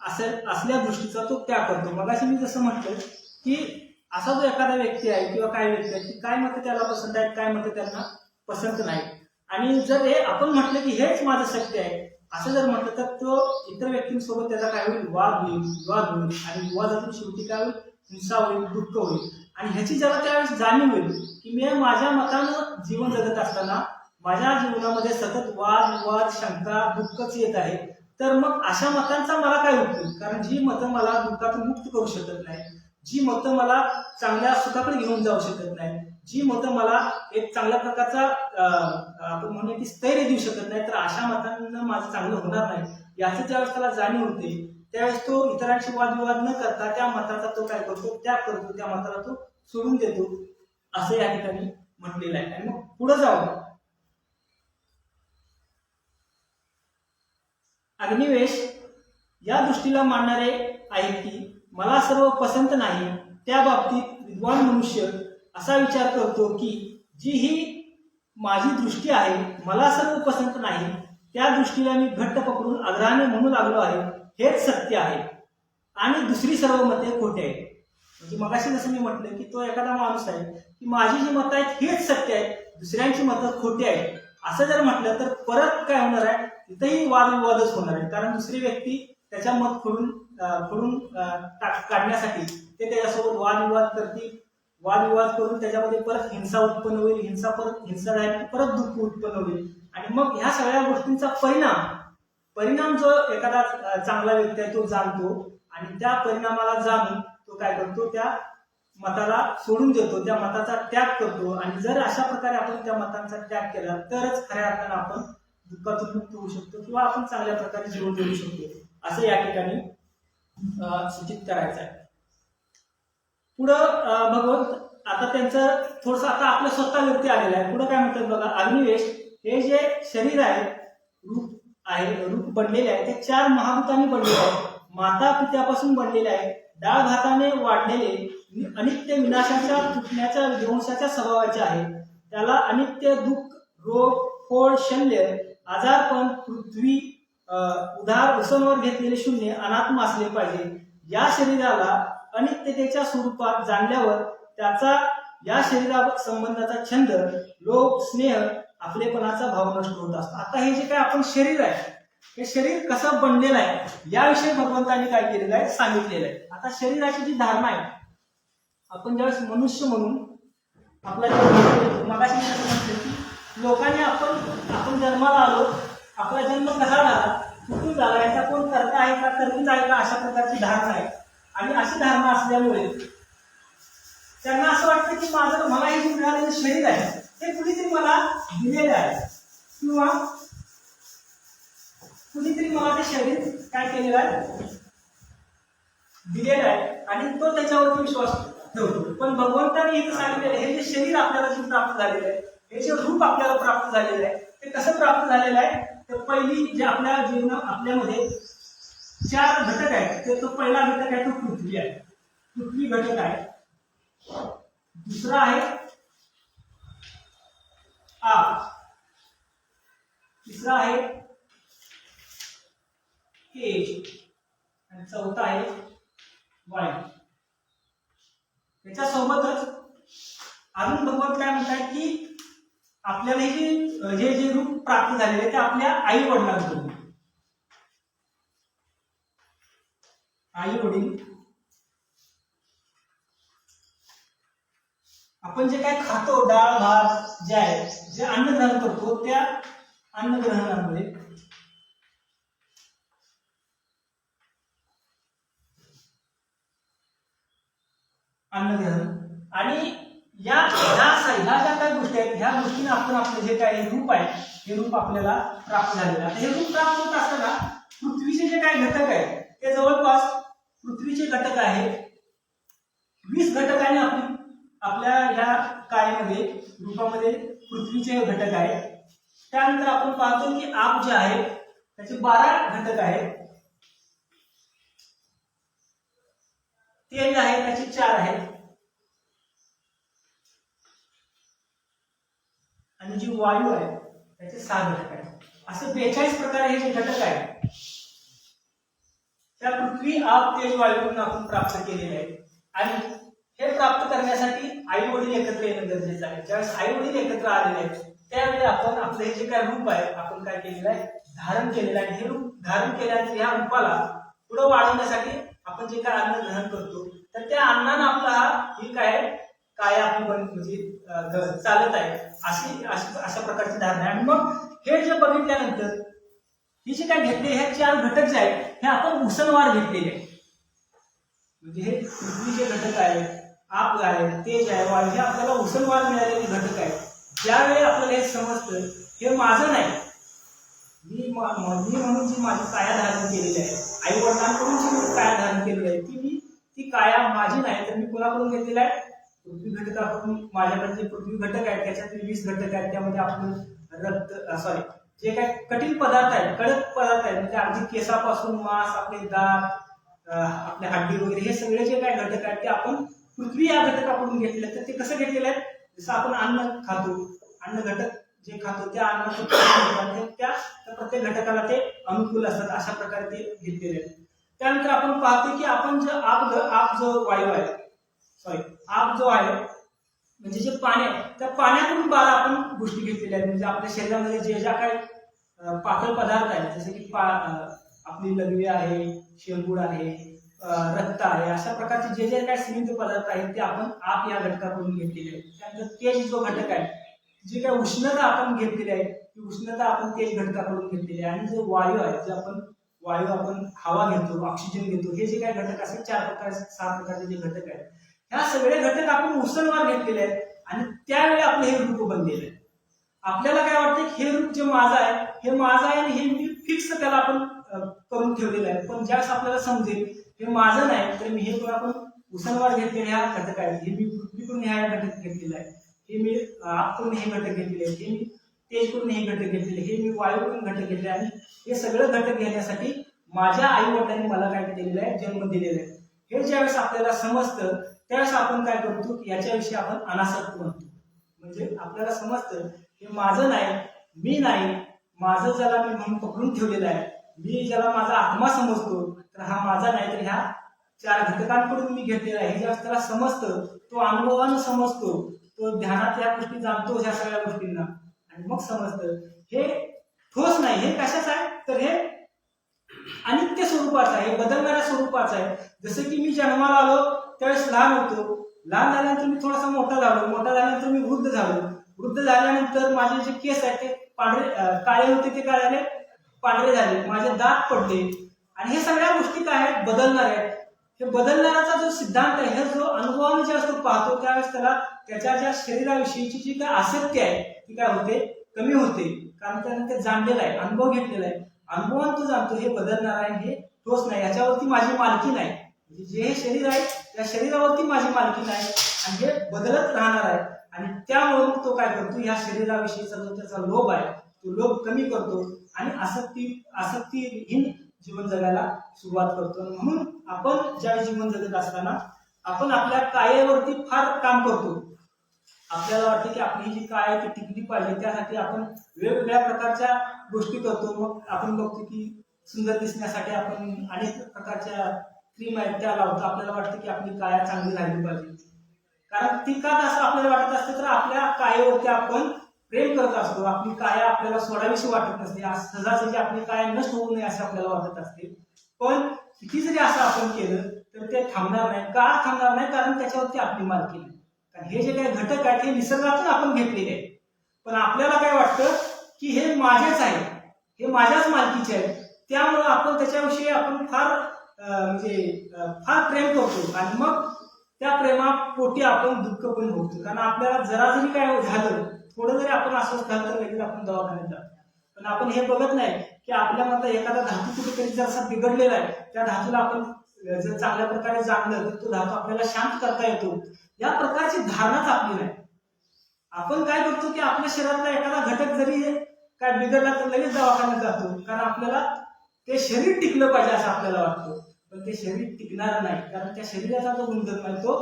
असल्या दृष्टीचा तो त्याग करतो. मगाशी मी जसं म्हटलं की असा जो एखादा व्यक्ती आहे किंवा काही व्यक्ती आहे की काय मतं त्याला पसंत आहेत, काय मतं त्यांना पसंत नाही, आणि जर हे आपण म्हटलं की हेच माझं सत्य आहे असं जर म्हटलं तर तो इतर व्यक्तींसोबत त्याचा काय होईल, वाद होईल, विवाद होईल आणि विवादातून शेवटी काय होईल, हिंसा होईल, दुःख होईल. आणि ह्याची ज्याला त्यावेळेस जाणीव होईल की मी माझ्या मतानं जीवन जगत असताना माझ्या जीवनामध्ये सतत वाद विवाद, शंका, दुःखच येत आहे, तर मग अशा मतांचा मला काय उपयोग, कारण जी मतं मला दुःखातून मुक्त करू शकत नाही, जी मतं मला चांगल्या सुखाकडे घेऊन जाऊ शकत नाही, जी मतं मला एक चांगल्या प्रकारचा आपण म्हणूया की स्थैर्य देऊ शकत नाही, तर अशा मतांना माझं चांगलं होणार नाही, याचं ज्यावेळेस त्याला जाणीव होते त्यावेळेस तो इतरांशी वादविवाद न करता त्या मताचा तो काय करतो, त्याग करतो, त्या मताला तो सोडून देतो, असं या ठिकाणी म्हटलेलं आहे. आणि मग पुढे जाऊन अग्निवेश या दृष्टीला मानणारे आहेत की मला सर्व पसंत नाही, त्या बाबतीत विद्वान मनुष्य असा विचार करतो की जी ही माझी दृष्टी आहे, मला सर्व पसंत नाही, त्या दृष्टीला मी घट्ट पकडून आग्रहाने म्हणू लागलो आहे, हेच सत्य आहे आणि दुसरी सर्व मते खोटे आहेत. म्हणजे मगाशी जसं मी म्हटलं की तो एखादा माणूस आहे की माझी जी मतं आहेत हेच सत्य आहेत, दुसऱ्यांची मतं खोटी आहेत, असं जर म्हटलं तर परत काय होणार आहे, तिथेही वादविवादच होणार आहे. कारण दुसरी व्यक्ती त्याच्या मत खोडून काढण्यासाठी ते त्याच्यासोबत वादविवाद करतील, वादविवाद करून त्याच्यामध्ये परत हिंसा उत्पन्न होईल, हिंसा झाली परत दुःख उत्पन्न होईल. आणि मग ह्या सगळ्या गोष्टींचा परिणाम जो एखादा चांगला व्यक्ती आहे तो जाणतो आणि त्या परिणामाला जाणून तो काय करतो, त्या मताला सोडून देतो, त्या मताचा त्याग करतो. आणि जर अशा प्रकारे आपण त्या मतांचा त्याग केला तरच खऱ्या अर्थानं आपण दुःखातून मुक्त होऊ शकतो किंवा आपण चांगल्या प्रकारे जीवन जगू शकतो, असं या ठिकाणी सूचित करायचं आहे. पुढं भगवंत आता त्यांचं थोडस आता आपल्या स्वतः व्यक्ती आलेला आहे. पुढे काय म्हणतात बघा, अग्निवेश हे जे शरीर आहे, रूप बनलेले आहे, ते 4 महाभूतांनी बनलेले आहे. माता पित्यापासून बनलेले आहे. डाळ भाताने वाढलेले, अनित्य विनाशाच्या तुटण्याच्या विध्वंसाच्या स्वभावाचे आहे. त्याला अनित्य दुःख, रोग, फोड, शल्य, आजारपण, पृथ्वी, उधार, उसनवर घेतलेले शून्य, अनात्म असले पाहिजे. या शरीराला अनित्यतेच्या स्वरूपात जाणल्यावर त्याचा या शरीरा संबंधाचा छंद, लोभ, स्नेह, आपलेपणाचा भाव नष्ट होत असतो. आता हे जे काय आपण शरीर आहे, हे शरीर कसं बनलेलं आहे याविषयी भगवंतांनी काय केलेलं आहे, सांगितलेलं आहे. आता शरीराची जी धारणा आहे, आपण ज्यावेळेस मनुष्य म्हणून आपला मगाशी कसं म्हणतो की लोकांनी आपण जन्माला आलो, आपला जन्म कसा झाला, कुठून झाला, याचा कोण करता आहे का, कर्मीच आहे का, अशा प्रकारची धारणा आहे. आणि अशी धारणा असल्यामुळे त्यांना असं वाटतं की मला हे जे मिळालेलं शरीर आहे ते कुणीतरी मला दिलेलं आहे, किंवा कुणीतरी मला ते शरीर काय केलेलं आहे, दिलेलं आहे, आणि तो त्याच्यावरती विश्वास ठेवतो. पण भगवंतांनी इथं सांगितलेलं हे जे शरीर आपल्याला जे प्राप्त झालेलं आहे, हे जे रूप आपल्याला प्राप्त झालेलं आहे, ते कसं प्राप्त झालेलं आहे, तर पहिली जे आपल्या आपल्यामध्ये 4 घटक आहेत, तर तो पहिला घटक आहे तो पृथ्वी आहे. पृथ्वी घटक आहे. दुसरा आहे आप. तिसरा आहे तेज. आणि चौथा आहे वायू. त्याच्यासोबतच अजून भगवंत काय म्हणतात की आपल्याला हे जे रूप प्राप्त झालेले ते आपल्या आई वडिलांकडून. आई वडील आपण जे काय खातो, डाळ भात जे आहे, जे अन्न ग्रहण करतो, त्या अन्न ग्रहणामुळे अन्नग्रहण आणि ह्या ज्या काही गोष्टी आहेत, ह्या गोष्टीने आपण आपलं जे काही रूप आहे हे रूप आपल्याला प्राप्त झालेलं आहे. हे रूप प्राप्त होत असताना पृथ्वीचे जे काही घटक आहेत ते जवळपास पृथ्वीचे घटक आहे 20 घटकांनी आपल्या ह्या कायमध्ये रूपामध्ये पृथ्वीचे घटक आहेत. त्यानंतर आपण पाहतो की आप जे आहे त्याचे 12 घटक आहेत. तेज आहे त्याचे 4 आहेत. आणि जी वायू आहे त्याचे 6 घटक आहेत. असे 42 प्रकारे हे जे घटक आहेत त्या पृथ्वी, आप, तेज, वायूतून आपण प्राप्त केलेले आहेत. आणि हे प्राप्त करण्यासाठी आई वडील एकत्र येणं गरजेचं आहे. ज्यावेळेस आई वडील एकत्र आलेले आहेत त्यावेळी आपण आपलं हे जे काय रूप आहे आपण काय केलेलं आहे, धारण केलेलं आहे. हे रूप धारण केल्यानंतर ह्या रूपाला पुढे वाढवण्यासाठी आपण जे काय अन्न ग्रहण करतो तर त्या अन्नानं आपला ही काय आपली म्हणजे चालत आहे अशा प्रकारची धारणा आहे. आणि मग हे जे बघितल्यानंतर ही जे काय घेतले हे 4 घटक जे आहेत हे आपण उसनवार घेतलेले आहेत. म्हणजे हे पृथ्वीचे घटक आहेत, आप आहे, तेज आहे, वायू, हे आपल्याला उसनवार मिळालेले घटक आहेत. ज्यावेळी आपल्याला हे समजतं हे माझं नाही, मी म्हणून जी माझी काया धारण केलेली आहे, आई वडिलांकडून जी मी काया धारण केलेली आहे ती काया माझी नाही, तर मी कोणाकडून घेतलेली आहे, पृथ्वी घटकाकडून. माझ्याकडे जे पृथ्वी घटक आहेत त्याच्यातील 20 घटक आहेत. त्यामध्ये आपलं जे काही कठीण पदार्थ आहेत, कडक पदार्थ आहेत, म्हणजे अगदी केसापासून मांस, आपले दात, आपले हड्डी वगैरे, हे सगळे जे काही घटक आहेत ते आपण पृथ्वी या घटकाकडून घेतलेले आहेत. तर ते कसं घेतलेलं आहे, जसं आपण अन्न खातो, अन्न घटक जे खातो त्या अन्नाचं त्या प्रत्येक घटकाला ते अनुकूल असतात, अशा प्रकारे ते घेतलेले आहेत. त्यानंतर आपण पाहतो की आपण जो आप जो वायू आहे, आप जो आहे म्हणजे जे पाणी आहे त्या पाण्याकडून 12 आपण गोष्टी घेतलेल्या आहेत. म्हणजे आपल्या शरीरामध्ये ज्या काही पातळ पदार्थ आहेत, जसे की आपली लघवी आहे, शेंबूड आहे, रक्त आहे, अशा प्रकारचे जे काही स्निग्ध पदार्थ आहेत ते आपण आप या घटकाकडून घेतलेले आहेत. त्यानंतर तेज जो घटक आहे, जे काही उष्णता आपण घेतलेली आहे ती उष्णता आपण तेज घटकाकडून घेतलेली आहे. आणि जो वायू आहे, जे आपण हवा घेतो, ऑक्सिजन घेतो, हे जे काही घटक असे 6 प्रकारचे जे घटक आहेत, ह्या सगळे घटक आपण उसनवार घेतलेले आहेत. आणि त्यावेळी आपलं हे रूप बनलेलं आहे. आपल्याला काय वाटतं हे रूप जे माझं आहे हे माझं आहे आणि हे मी फिक्स त्याला आपण करून ठेवलेलं आहे. पण ज्यावेळेस आपल्याला समजेल हे माझं नाही, तर मी हे पण आपण उसनवार घेतलेले ह्या घटक आहेत, हे मी पृथ्वीकडून ह्या घटक घेतलेले आहे, हे मी आपकडून हे घटक घेतलेले आहेत, हे मी तेजकडून हे घटक घेतलेले, हे मी वायूकडून घटक घेतले आणि हे सगळं घटक घेण्यासाठी माझ्या आई वडिलांनी मला काय दिलेलं आहे, जन्म दिलेला आहे. हे ज्यावेळेस आपल्याला समजतं त्यावेळेस आपण काय करतो, याच्याविषयी आपण अनासक्त म्हणतो. म्हणजे आपल्याला समजतं हे माझं नाही, मी नाही, माझं ज्याला मी म्हणून पकडून ठेवलेलं आहे, मी ज्याला माझा आत्मा समजतो, तर हा माझा नाही, तर ह्या चार घटकांकडून मी घेतलेला आहे. हे ज्यावेळेस त्याला समजतं, तो अनुभवानं समजतो, तो ध्यानात या गोष्टी जाणतो ह्या सगळ्या गोष्टींना, आणि मग समजतं हे ठोस नाही, हे कशाच आहे, तर हे अनित्य स्वरूपाचं आहे, बदलणाऱ्या स्वरूपाचं आहे. जसं की मी जन्माला आलो त्यावेळेस लहान होतो, लहान झाल्यानंतर मी थोडासा मोठा झालो, मोठा झाल्यानंतर मी वृद्ध झालो, वृद्ध झाल्यानंतर माझे जे केस आहेत ते पांढरे काळे होते, ते काळे पांढरे झाले, माझे दात पडले, आणि हे सगळ्या गोष्टी काय आहेत, बदलणार आहेत. हे बदलणाराचा जो सिद्धांत आहे, हे जो अनुभवाने ज्यावेळेस तो पाहतो त्यावेळेस त्याला त्याच्या ज्या शरीराविषयीची जी काय आसक्ती आहे ती काय होते, कमी होते, कारण त्याने ते जाणलेलं आहे, अनुभव घेतलेला आहे. अनुभवान तो जाणतो हे बदलणार आहे, हे ठोस नाही, याच्यावरती माझी मालकी नाही. म्हणजे जे हे शरीर आहे त्या शरीरावरती माझी मालकी नाही आणि हे बदलत राहणार आहे. आणि त्यामुळे तो काय करतो, या शरीराविषयीचा जो त्याचा लोभ आहे तो लोभ कमी करतो आणि आसक्तीहीन जीवन जगायला सुरुवात करतो. म्हणून आपण ज्यावेळी जीवन जगत असताना आपण आपल्या कायावरती फार काम करतो. आपल्याला वाटतं की आपली जी काय ती टिकली पाहिजे, त्यासाठी आपण वेगवेगळ्या प्रकारच्या गोष्टी करतो. मग आपण बघतो की सुंदर दिसण्यासाठी आपण अनेक प्रकारच्या क्रीम आहेत त्या लावतो. आपल्याला वाटतं की आपली काया चांगली राहिली पाहिजे, कारण ती का असं आपल्याला वाटत असते, तर आपल्या कायेवरती आपण प्रेम करत असतो. आपली काया आपल्याला सोडावीशी वाटत नसते, सहजासहजी आपली काया नष्ट होऊ नये असे आपल्याला वाटत असते. पण किती जरी असं आपण केलं तर ते थांबणार नाही. का थांबणार नाही, कारण त्याच्यावरती आपली मालकी नाही. कारण हे जे काही घटक आहेत हे निसर्गातून आपण घेतलेले आहेत, पण आपल्याला काय वाटतं की हे माझेच आहे, हे माझ्याच मालकीचे आहे, त्यामुळे आपण त्याच्याविषयी आपण फार फार प्रेम करतो आणि मग त्या प्रेमापोटी आपण दुःख पण भोगतो. कारण आपल्याला जरा जरी काय झालं, थोडं जरी आपण अस्वस्थ झालं तर लगेच आपण दवाखान्यात जातो. पण आपण हे बघत नाही की आपल्यामधला एखादा धातू कुठेतरी जरासा बिघडलेला आहे, त्या धातूला आपण जर चांगल्या प्रकारे जाणलं तर तो धातू आपल्याला शांत करता येतो. या प्रकारची धारणाच आपली नाही. आपण काय करतो की आपल्या शरीरातला एखादा घटक जरी काय बिघडला तर लगेच दवाखान्यात जातो, कारण आपल्याला ते शरीर टिकलं पाहिजे असं आपल्याला वाटतं. पण ते शरीर टिकणार नाही, कारण त्या शरीराचा जो गुणधर्म आहे तो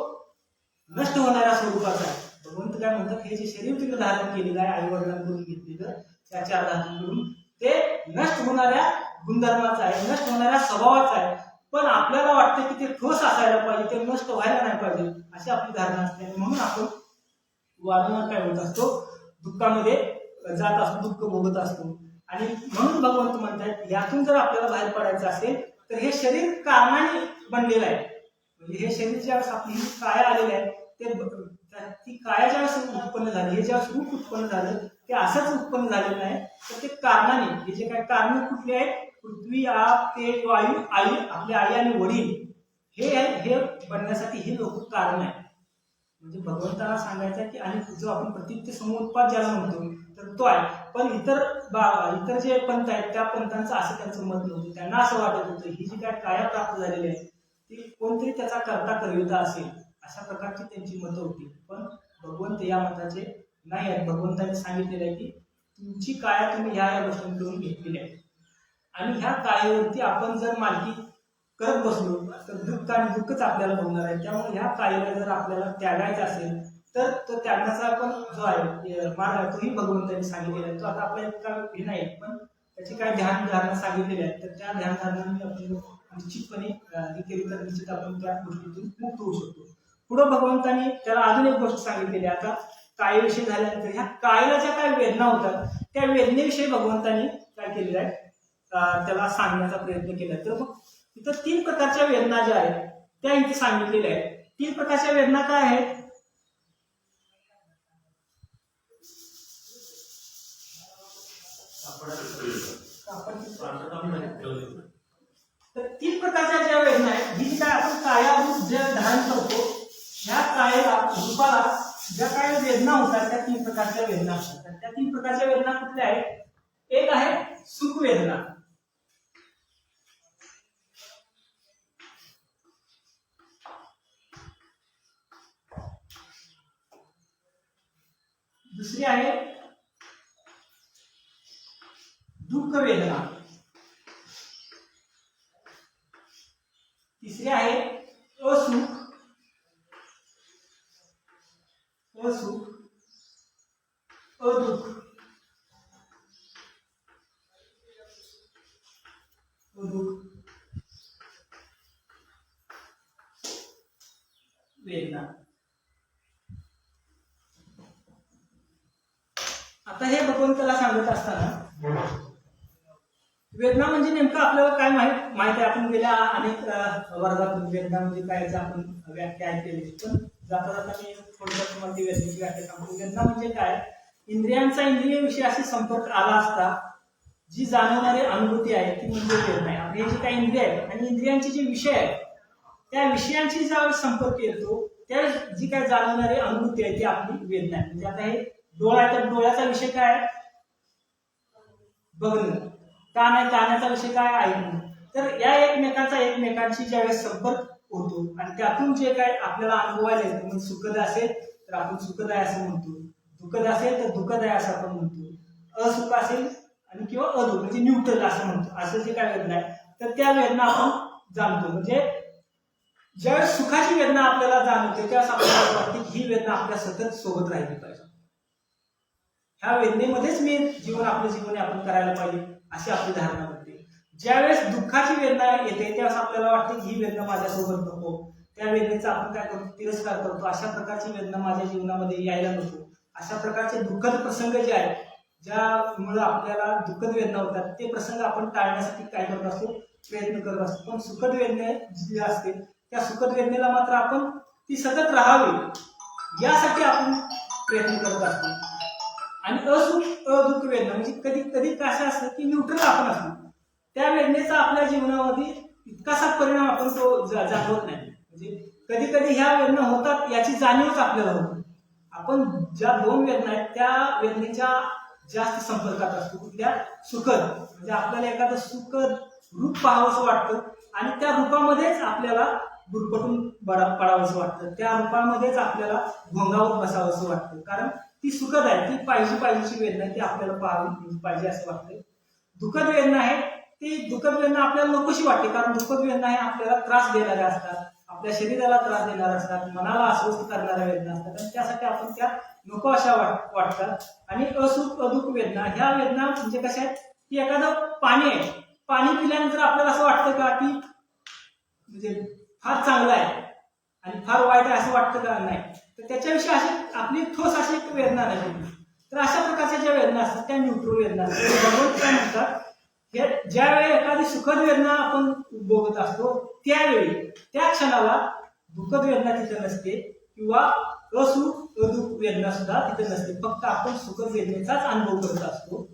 नष्ट होणाऱ्या स्वरूपाचा आहे. भगवंत काय म्हणतात, हे जे शरीर तिकडे धारण केलेलं आहे आई वडिलांकडून घेतलेलं त्या चार धातूंकडून, ते नष्ट होणाऱ्या गुणधर्माचा आहे, नष्ट होणाऱ्या स्वभावाचा आहे. पण आपल्याला वाटतं की ते ठोस असायला पाहिजे, ते नष्ट व्हायला नाही पाहिजे अशी आपली धारणा असते. म्हणून आपण वारंवार काय होत असतो, दुःखामध्ये जात असतो, दुःख भोगत असतो. आणि म्हणून भगवंत म्हणतात, यातून जर आपल्याला बाहेर पडायचं असेल तर हे शरीर कारणाने बनलेलं आहे. म्हणजे हे शरीर ज्यावेळेस आपली काया आलेली आहे, ती काया ज्यावेळेस उत्पन्न झाली, हे ज्यावेळेस रूप उत्पन्न झालं, ते असंच उत्पन्न झालेलं नाही, तर ते कारणाने, हे जे काही कारण कुठले आहेत, पृथ्वी, आप, तेज, वायू, आई, आपले आई आणि वडील, हे बनण्यासाठी हे लोक कारण आहे. म्हणजे भगवंताला सांगायचं आहे की, आणि जो आपण प्रतीत्य समुत्पाद ज्याला म्हणतो तर तो आहे. पण इतर जे पंथ आहेत त्या पंथांचं असं त्यांचं मत नव्हतं. त्यांना असं वाटत होतं ही जी काय काया प्राप्त झालेली आहे ती कोणतरी त्याचा करता करविता असेल, अशा प्रकारची त्यांची मतं होती. पण भगवंत या मताचे नाही आहेत. भगवंताने सांगितलेलं आहे की तुमची काया तुम्ही ह्या गोष्टींकडून घेतलेली आहे, आणि ह्या कायेवरती आपण जर मालकी करत बसलो तर दुःख आणि दुःखच आपल्याला होणार आहे. त्यामुळे ह्या कायेला जर आपल्याला त्यागायचा असेल तर तो त्यागण्याचा पण जो आहे मार्ग आहे तोही भगवंतांनी सांगितलेला आहे. तो आता आपल्या इतका हे नाही, पण त्याची काय ध्यानधारणा सांगितलेली आहे, तर त्या ध्यानधारणाने आपण निश्चितपणे हे केली तर निश्चित आपण त्या गोष्टीतून मुक्त होऊ शकतो. पुढं भगवंतांनी त्याला अजून एक गोष्ट सांगितलेली आहे. आता कायेविषयी झाल्यानंतर ह्या कायेला ज्या काय वेदना होतात त्या वेदनेविषयी भगवंतांनी काय केलेलं आहे, त्याला सांगण्याचा प्रयत्न केला. तर मग इथं 3 प्रकारच्या वेदना ज्या आहेत त्या इथे सांगितलेल्या आहेत. 3 प्रकारच्या वेदना काय आहेत, तर 3 प्रकारच्या ज्या वेदना आहेत, ही जी काय आपण कायाभूत जे धारण करतो ह्या कायेला रूपाला ज्या काय वेदना होतात त्या 3 प्रकारच्या वेदना असतात. त्या 3 प्रकारच्या वेदना कुठल्या आहेत, एक आहे सुख वेदना, दुसरी आहे दुःख वेदना, तिसरी आहे असुख, असुख, अदुःख, अदुःख वेदना. आता हे भगवंताला सांगत असताना वेदना म्हणजे नेमकं आपल्याला काय माहित आहे. आपण गेल्या अनेक वर्गातून वेदना म्हणजे काय आपण व्याख्या ऐकलेली, पण जाता जाता मी थोडक्यात तुम्हाला ती वेदनेची व्याख्या सांगतो. वेदना म्हणजे काय, इंद्रियांचा इंद्रिय विषयाशी संपर्क आला असता जी जाणवणारी अनुभूती आहे ती म्हणजे वेदना आहे. आपले जे काही इंद्रिय आहेत आणि इंद्रियांचे जे विषय आहेत त्या विषयांची ज्यावेळेस संपर्क येतो त्यावेळेस जी काय जाणवणारी अनुभूती आहे ती आपली वेदना आहे. म्हणजे आता हे डोळा आहे तर डोळ्याचा विषय काय आहे, बघणं. कान आहे, कानाचा विषय काय, ऐकणं. तर या एकमेकांशी ज्यावेळेस संपर्क होतो आणि त्यातून जे काय आपल्याला अनुभवायला येतं, म्हणजे सुखद असेल तर आपण सुखदाय असं म्हणतो, दुःखद असेल तर दुःखदाय असं आपण म्हणतो, असुख असेल आणि किंवा अदुःख म्हणजे न्यूट्रल असं म्हणतो. असं जे काय वेदना आहे तर त्या वेदना आपण जाणतो. म्हणजे ज्यावेळेस सुखाची वेदना आपल्याला जाणवते त्यावेळेस आपल्याला वाटते की ही वेदना आपल्या सतत सोबत राहिली पाहिजे. ह्या वेदनेमध्येच मी आपलं जीवन आपण करायला पाहिजे अशी आपली धारणा बनते. ज्यावेळेस दुःखाची वेदना येते त्यावेळेस आपल्याला वाटते की ही वेदना माझ्यासोबत नको, त्या वेदनेचा आपण काय करतो, तिरस्कार करतो. अशा प्रकारची वेदना माझ्या जीवनामध्ये यायला नको. अशा प्रकारचे दुःखद प्रसंग जे आहेत ज्यामुळे आपल्याला दुःखद वेदना होतात ते प्रसंग आपण टाळण्यासाठी काय करत असतो, प्रयत्न करत असतो. पण सुखद वेदना जी असते त्या सुखद वेदनेला मात्र आपण ती सतत राहावी यासाठी आपण प्रयत्न करत असतो. आणि असुख अदुःख वेदना म्हणजे कधी कधी कसं असतं की न्यूट्रल आपण असतो, त्या वेदनेचा आपल्या जीवनामध्ये इतकासा परिणाम आपण तो जाणवत नाही. म्हणजे कधी कधी ह्या वेदना होतात याची जाणीवच आपल्याला होते. आपण ज्या दोन वेदना आहेत त्या वेदनेच्या जास्त संपर्कात असतो. कुठल्या, सुखद म्हणजे आपल्याला एखादं सुखद रूप पाहावंसं वाटतं आणि त्या रूपामध्येच आपल्याला गुरफटून पडावंसं वाटतं, त्या रूपामध्येच आपल्याला घोंगावत बसावंसं वाटतं. कारण ती सुखद आहे, ती पाहिजेची वेदना आहे, ती आपल्याला पाहावी पाहिजे असं वाटतं. दुःखद वेदना आहे ती दुःखद वेदना आपल्याला नकोशी वाटते, कारण दुःखद वेदना आहे आपल्याला त्रास देणाऱ्या असतात, आपल्या शरीराला त्रास देणाऱ्या असतात, मनाला अस्वस्थ करणाऱ्या वेदना असतात आणि त्यासाठी आपण त्या नको अशा वाटतात. आणि असुख अदुःख वेदना ह्या वेदना म्हणजे कशा आहेत की एखादं पाणी आहे, पाणी पिल्यानंतर आपल्याला असं वाटतं का की म्हणजे फार चांगलं आहे आणि फार वाईट आहे असं वाटतं का, नाही. तर त्याच्याविषयी अशी आपली ठोस अशी एक वेदना नाही. तर अशा प्रकारच्या ज्या वेदना असतात त्या न्यूट्रल वेदना असतात. भगवंत काय म्हणतात, हे ज्यावेळी एखादी सुखद वेदना आपण उपभोगत असतो त्यावेळी त्या क्षणाला दुःखद वेदना तिथे नसते किंवा असुख अदुःख वेदना सुद्धा तिथे नसते. फक्त आपण सुखद वेदनेचाच अनुभव करत असतो.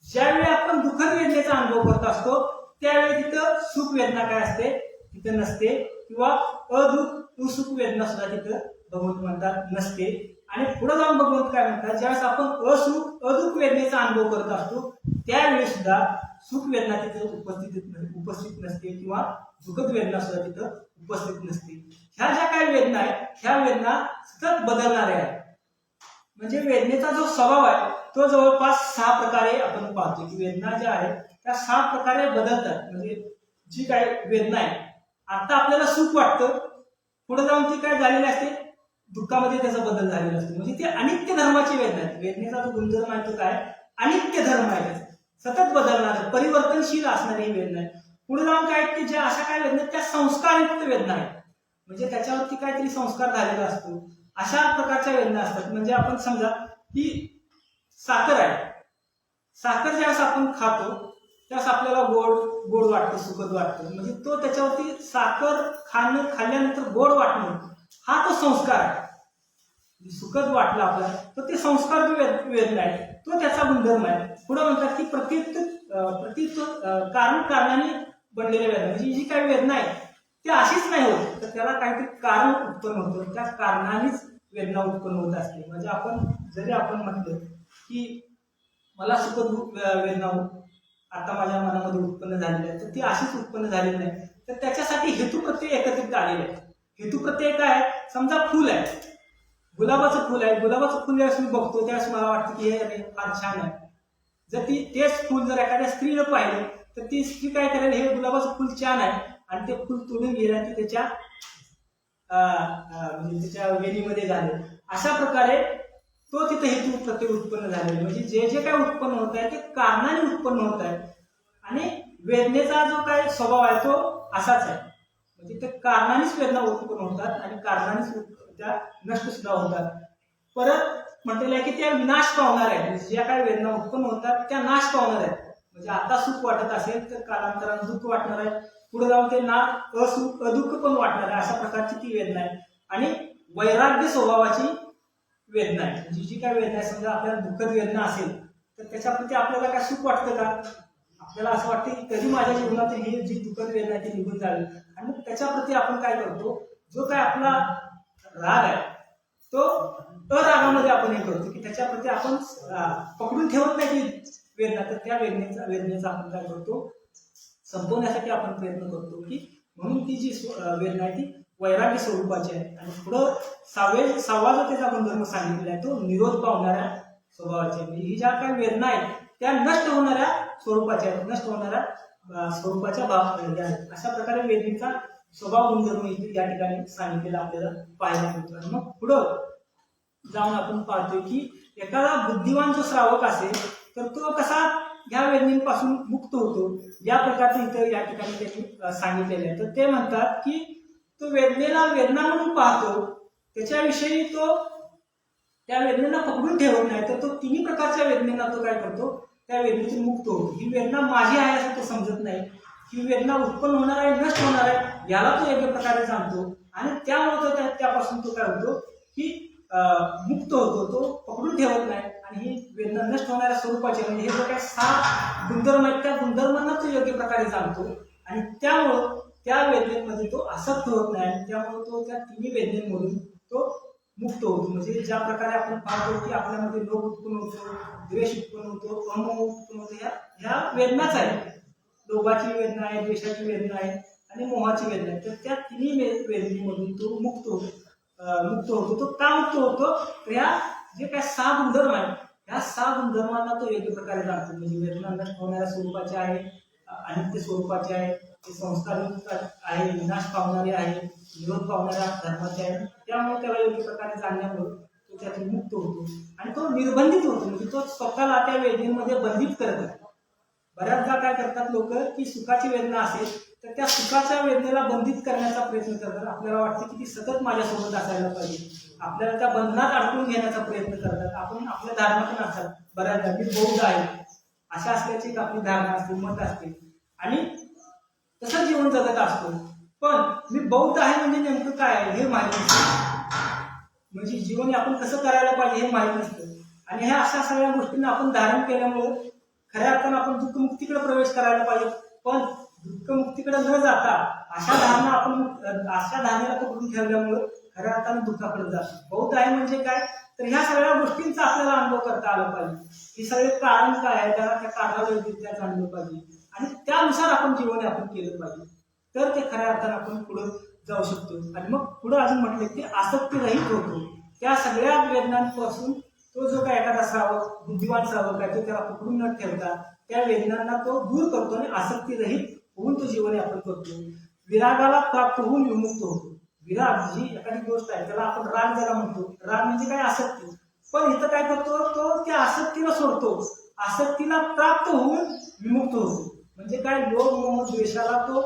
ज्यावेळी आपण दुःखद वेदनेचा अनुभव करत असतो त्यावेळी तिथं सुख वेदना काय असते तिथे नसते किंवा असुख वेदना सुद्धा तिथं भगवंत म्हणतात नसते. आणि पुढे जाऊन भगवंत काय म्हणतात, ज्यावेळेस आपण असुख अदुःख वेदनेचा अनुभव करत असतो त्यावेळी सुद्धा सुख वेदना तिथे उपस्थित नसते किंवा दुःखद वेदना सुद्धा तिथं उपस्थित नसते. ह्या ज्या काही वेदना आहेत ह्या वेदना सतत बदलणाऱ्या आहेत. म्हणजे वेदनेचा जो स्वभाव आहे तो जवळपास 6 प्रकारे आपण पाहतो की वेदना ज्या आहेत त्या 6 प्रकारे बदलतात. म्हणजे जी काय वेदना आहे आता आपल्याला सुख वाटतं, पुढे जाऊन ती काय झालेली असते, दुःखामध्ये त्याचा बदल झालेला असतो. म्हणजे ती अनित्य धर्माची वेदना आहे. वेदनेचा जो गुणधर्म आहे तो काय, अनित्य धर्म आहे, सतत बदलणारे परिवर्तनशील असणारी वेदना आहे. पुढे जाऊन काय की ज्या अशा काय वेदना त्या संस्कारयुक्त वेदना आहेत. म्हणजे त्याच्यावरती काहीतरी संस्कार झालेला असतो अशा प्रकारच्या वेदना असतात. म्हणजे आपण समजा की साखर आहे, साखर ज्यावेळेस आपण खातो त्यावेळेस आपल्याला गोड वाटतं, सुखद वाटतं. म्हणजे तो त्याच्यावरती साखर खाल्ल्यानंतर गोड वाटणं हा तो संस्कार आहे. सुखद वाटलं आपल्याला तर ते संस्कार वेदना आहे, तो त्याचा गुणधर्म आहे. पुढे म्हणतात की प्रतीत कारण कारणाने बनलेल्या वेदना. म्हणजे जी काही वेदना आहे ती अशीच नाही होत, तर त्याला काहीतरी कारण उत्पन्न होतं, त्या कारणानेच वेदना उत्पन्न होत असते. म्हणजे जरी आपण म्हटलं की मला सुखद वेदना आता माझ्या मनामध्ये उत्पन्न झालेली आहे तर ती अशीच उत्पन्न झालेली नाही, तर त्याच्यासाठी हेतुप्रत्यय एकत्रित आलेले आहेत. हेतुप्रत्यय काय आहे, समजा फुल आहे, गुलाबाचं फुल आहे, गुलाबाचं फुल ज्यावेळेस मी बघतो त्यावेळेस मला वाटतं की हे अरे फार छान आहे. जर तेच फुल जर एखाद्या स्त्रीनं पाहिलं तर ती स्त्री काय करेल, हे गुलाबाचं फुल छान आहे आणि ते फुल तोडून गेलं की त्याच्या म्हणजे त्याच्या वेणीमध्ये झाले. अशा प्रकारे तो तिथे हेतू प्रत्येक उत्पन्न झालेले, म्हणजे जे जे काय उत्पन्न होत आहे ते कारणाने उत्पन्न होत आहे. आणि वेदनेचा जो काय स्वभाव आहे तो असाच आहे, म्हणजे ते कारणानेच वेदना उत्पन्न होतात आणि कारणानेच त्या नष्ट सुद्धा होतात. परत म्हटलेलं आहे की त्या विनाश पावणार आहेत, म्हणजे ज्या काही वेदना उत्पन्न होतात त्या नाश पावणार आहेत. म्हणजे आता सुख वाटत असेल तर कालांतराने दुःख वाटणार आहे, पुढे जाऊन ते ना अदुःख पण वाटणार आहे. अशा प्रकारची ती वेदना आहे. आणि वैराग्य स्वभावाची वेदना आहे, म्हणजे जी काय वेदना आहे, समजा आपल्याला दुःखद वेदना असेल तर त्याच्याप्रती आपल्याला काय सुख वाटतं का? आपल्याला असं वाटतं की कधी माझ्या जीवनातील ही जी दुःखद वेदना आहे ती निघून जावी. आणि त्याच्याप्रती आपण काय करतो, जो काय आपला राग आहे तो अरागामध्ये आपण हे करतो की त्याच्याप्रती आपण पकडून ठेवत नाही ती वेदना, तर त्या वेदनेचा आपण काय करतो, संपवण्यासाठी आपण प्रयत्न करतो. की म्हणून ती जी वेदना आहे ती वैराग्य स्वरूपाची आहे. आणि पुढं सहावा जो त्याचा गुणधर्म सांगितलेला आहे तो निरोध पावणाऱ्या स्वभावाची आहे. ही ज्या काही वेदना आहेत त्या नष्ट होणाऱ्या स्वरूपाच्या आहेत, नष्ट होणाऱ्या स्वरूपाच्या आहेत. अशा प्रकारे वेदनेचा स्वभाव गुणधर्म या ठिकाणी सांगितलेला आपल्याला पाहायला मिळतो. मग पुढं जाऊन आपण पाहतोय की एखादा बुद्धिवान जो श्रावक असेल तर तो कसा या वेदनेपासून मुक्त होतो, या प्रकारचे इथं या ठिकाणी त्यांनी सांगितलेले आहे. तर ते म्हणतात की तो वेदनेला वेदना म्हणून पाहतो, त्याच्याविषयी तो त्या वेदनेला पकडून ठेवत नाही, तर तो तिन्ही प्रकारच्या वेदनेला तो काय करतो, त्या वेदनेतून मुक्त होतो. ही वेदना माझी आहे असं तो समजत नाही, ही वेदना उत्पन्न होणार आहे, नष्ट होणार आहे, याला तो योग्य प्रकारे जाणतो. आणि त्यामुळे तो त्यापासून तो काय होतो की मुक्त होतो, तो पकडून ठेवत नाही. आणि ही वेदना नष्ट होणाऱ्या स्वरूपाची, म्हणजे हे जो काही 6 गुणधर्म आहेत त्या गुणधर्मांना तो योग्य प्रकारे जाणतो. आणि त्यामुळं त्या वेदनेमध्ये तो आसक्त होत नाही, आणि त्यामुळे तो त्या तिन्ही वेदनेमधून तो मुक्त होतो. म्हणजे ज्या प्रकारे आपण पाहतो की आपल्यामध्ये लोभ उत्पन्न होतो, द्वेष उत्पन्न होतो, अमोह उत्पन्न होतो, ह्या वेदनाच आहे. लोभाची वेदना आहे, द्वेषाची वेदना आहे आणि मोहाची वेदना आहे. तर त्या तिन्ही वेदनेमधून तो मुक्त होतो. तो का मुक्त होतो, तर ह्या जे काय 6 गुणधर्म आहेत ह्या 6 गुणधर्मांना तो योग्य प्रकारे जाणतो. म्हणजे वेदना नष्ट होणाऱ्या स्वरूपाचे आहे, अनित्य स्वरूपाचे आहे, ते संस्कारित आहे, विनाश पावणारे आहे, निरोध पावणाऱ्या धर्माचे आहे. त्यामुळे त्याला योग्य प्रकारे जाणल्यामुळे तो त्यातून मुक्त होतो आणि तो निर्बंधित होतो. म्हणजे तो स्वतःला त्या वेदनेमध्ये बंधित करत आहे. बऱ्याचदा काय करतात लोक की सुखाची वेदना असेल तर त्या सुखाच्या वेदनेला बंधित करण्याचा प्रयत्न करतात. आपल्याला वाटतं की ती सतत माझ्यासोबत असायला पाहिजे, आपल्याला त्या बंधनात अडकून घेण्याचा प्रयत्न करतात. आपण आपल्या धारणा पण असतात बऱ्याचदा मी बौद्ध आहे अशा असल्याची आपली धारणा असते, मत असते आणि तसं जीवन जगत असतो. पण मी बौद्ध आहे म्हणजे नेमकं काय आहे हे माहित नसतं, म्हणजे जीवन आपण कसं करायला पाहिजे हे माहित नसतं. आणि ह्या अशा सगळ्या गोष्टींना आपण धारण केल्यामुळे खऱ्या अर्थानं आपण दुःखमुक्तीकडे प्रवेश करायला पाहिजे. पण दुःखमुक्तीकडे न जाता अशा धारणेला पकडून ठेवल्यामुळे खऱ्या अर्थानं दुःखाकडे जातो. बौद्ध आहे म्हणजे काय, तर ह्या सगळ्या गोष्टींचा आपल्याला अनुभव करता आला पाहिजे. हे सगळे कारण काय आहे त्या कारणाला योग्यरित्या जाणलं पाहिजे आणि त्यानुसार आपण जीवन यापन केलं पाहिजे, तर ते खऱ्या अर्थानं आपण पुढे जाऊ शकतो. आणि मग पुढे अजून म्हटलं की आसक्तीरहित होतो. त्या सगळ्या वेदनांपासून तो जो काय एखादा श्रावक, बुद्धिवान श्रावक आहे तो त्याला पकडून न ठेवता त्या वेदनांना तो दूर करतो आणि आसक्तीरहित होऊन तो जीवन यापन करतो. विरागाला प्राप्त होऊन विमुक्त होतो. विराग जी एखादी गोष्ट आहे त्याला आपण राग ज्याला म्हणतो, राग म्हणजे काय आसक्ती. पण इथं काय करतो, तो त्या आसक्तीला सोडतो, आसक्तीला प्राप्त होऊन विमुक्त होतो. म्हणजे काय, लोभ मोह द्वेषाला तो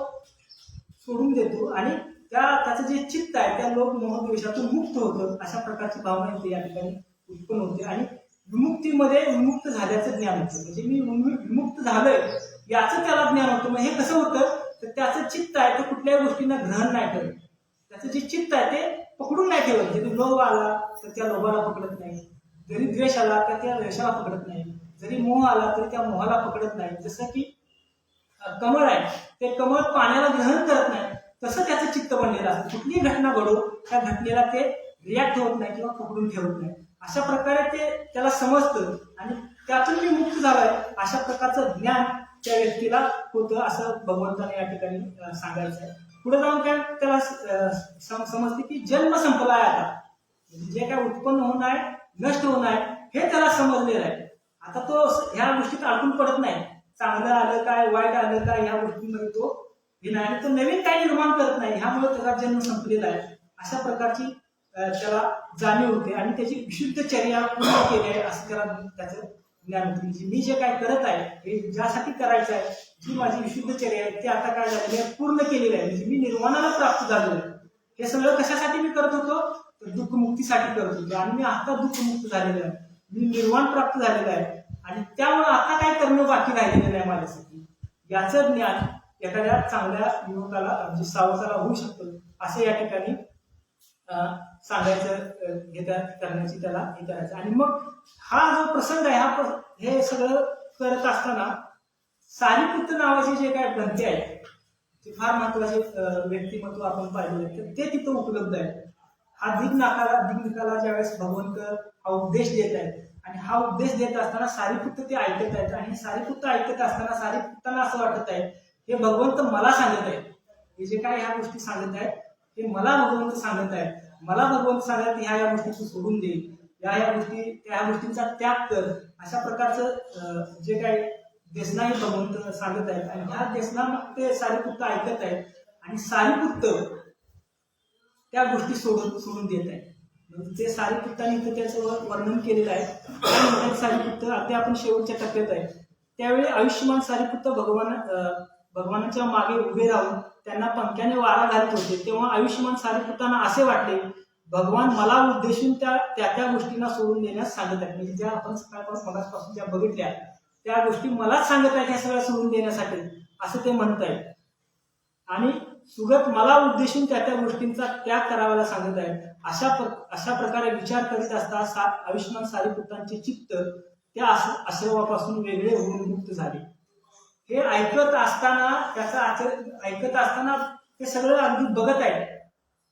सोडून देतो आणि त्याचं जे चित्त आहे त्या लोभ मोह द्वेषातून मुक्त होतं. अशा प्रकारची भावना इथे या ठिकाणी उत्पन्न होते आणि विमुक्तीमध्ये विमुक्त झाल्याचं ज्ञान होतं. म्हणजे मी विमुक्त झालोय याचं त्याला ज्ञान होतं. मग हे कसं होतं, तर त्याचं चित्त आहे ते कुठल्याही गोष्टींना ग्रहण नाही करत, त्याचं जे चित्त आहे ते पकडून नाही ठेवत. जरी लोभ आला तर त्या लोभाला पकडत नाही, जरी द्वेष आला तर त्या द्वेषाला पकडत नाही, जरी मोह आला तर त्या मोहाला पकडत नाही. जसं की कमळ आहे, ते कमळ पाण्याला ग्रहण करत नाही, तसं त्याचं चित्त बनलेलं असतं. कुठलीही घटना घडो त्या घटनेला ते रिॲक्ट होत नाही किंवा पकडून ठेवत नाही. अशा प्रकारे ते त्याला समजतं आणि त्यातून मी मुक्त झालोय अशा प्रकारचं ज्ञान त्या व्यक्तीला होतं, असं भगवंताने या ठिकाणी सांगायचं आहे. पुढे जाऊन काय त्याला समजते की जन्म संपलाय आता, म्हणजे जे काय उत्पन्न होणं आहे, नष्ट होणं आहे, हे त्याला समजलेलं आहे. आता तो ह्या गोष्टीत अडकून पडत नाही. चांगलं आलं काय, वाईट आलं काय, ह्या गोष्टींमध्ये तो हे नाही, आणि तो नवीन काही निर्माण करत नाही. ह्यामुळे त्याचा जन्म संपलेला आहे. अशा प्रकारची त्याला जाणीव होते आणि त्याची विशुद्ध चर्या पूर्ण केली आहे असं त्याला त्याचं ज्ञान होतं. म्हणजे मी जे काय करत आहे हे ज्यासाठी करायचं आहे, जी माझी विशुद्ध चर्या आहे ती आता काय झालेली आहे, पूर्ण केलेली आहे. म्हणजे मी निर्वाणाला प्राप्त झालेलो आहे. हे सगळं कशासाठी मी करत होतो, तर दुःखमुक्तीसाठी करत होतो, आणि मी आता दुःखमुक्त झालेलो आहे. मी निर्वाण प्राप्त झालेलं आहे, आणि त्यामुळे आता काय करणं बाकी राहिलेलं नाही माझ्यासाठी. याचं ज्ञान एखाद्या चांगल्या युवकाला म्हणजे सावकाला होऊ शकतं असं या ठिकाणी सांगायचं, हे करण्याची त्याला हे करायचं. आणि मग हा जो प्रसंग आहे, हे सगळं करत असताना सारीपुत्र नावाचे जे काय ग्रंथी आहेत ते फार महत्वाचे व्यक्तिमत्व आपण पाहिलेले आहे, तर ते तिथं उपलब्ध आहे. हा दिग्निकाला ज्यावेळेस भगवंत हा उपदेश देत आहेत, आणि हा उपदेश देत असताना सारीपुत्र ते ऐकत आहेत, आणि सारीपुत्र ऐकत असताना सारीपुत्रांना असं वाटत आहे हे भगवंत मला सांगत आहे. हे जे काय ह्या गोष्टी सांगत आहेत ते मला भगवंत सांगत आहेत. मला भगवंत सांगत ह्या गोष्टी तू सोडून दे, ह्या गोष्टींचा त्याग कर, अशा प्रकारचं जे काही देशनाही भगवंत सांगत आहेत. आणि ह्या देशना ते सारीपुत्र ऐकत आहेत, आणि सारीपुत्र त्या गोष्टी सोडून देत आहेत. ते सारीपुत्रांनी इथं त्याचं वर्णन केलेलं आहे. सारीपुत्र आता आपण शेवटच्या टप्प्यात आहे. त्यावेळी आयुष्यमान सारीपुत्र भगवानाच्या मागे उभे राहून त्यांना पंख्याने वारा घालत होते. तेव्हा आयुष्यमान सारीपुत्रांना असे वाटले भगवान मला उद्देशून त्या गोष्टींना सोडून देण्यास सांगत आहेत. म्हणजे ज्या आपण सकाळपासून ज्या बघितल्या त्या गोष्टी मलाच सांगत आहेत, ह्या सगळ्या सोडून देण्यासाठी असं ते म्हणत आहेत. आणि सुगत मला उद्देशून त्या गोष्टींचा त्याग करायला सांगत आहेत. अशा प्रकारे विचार करीत असता आयुष्यमान सारीपुत्रांचे चित्त त्या आश्रमापासून वेगळे होऊन मुक्त झाले. हे ऐकत असताना ते सगळं अगदी बघत आहे,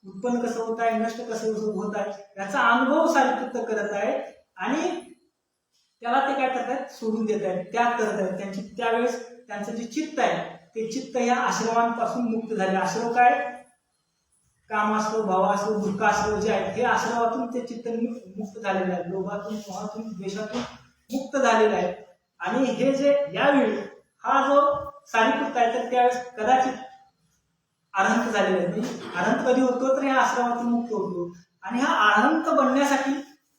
उत्पन्न कसं होत आहे, नष्ट कसं होत आहे, याचा अनुभव सारीपुत्र करत आहे. आणि त्याला ते काय करतात, सोडून देत आहेत, त्याग करत आहेत. त्यावेळेस त्यांचं जे चित्त आहे ते चित्त या आश्रमांपासून मुक्त झाले. आश्रम काय, काम असो, भाव असो, दुःख असो, जे आहेत हे आश्रमातून ते चित्त मुक्त झालेलं आहे. लोभातून, मोहातून, द्वेषातून मुक्त झालेलं आहे. आणि हे जे यावेळी हा जो सारीपुत्र आहे तर त्यावेळेस कदाचित अरहंत झालेला आहे. म्हणजे अरहंत कधी होतो, तर ह्या आश्रमातून मुक्त होतो. आणि हा अरहंत बनण्यासाठी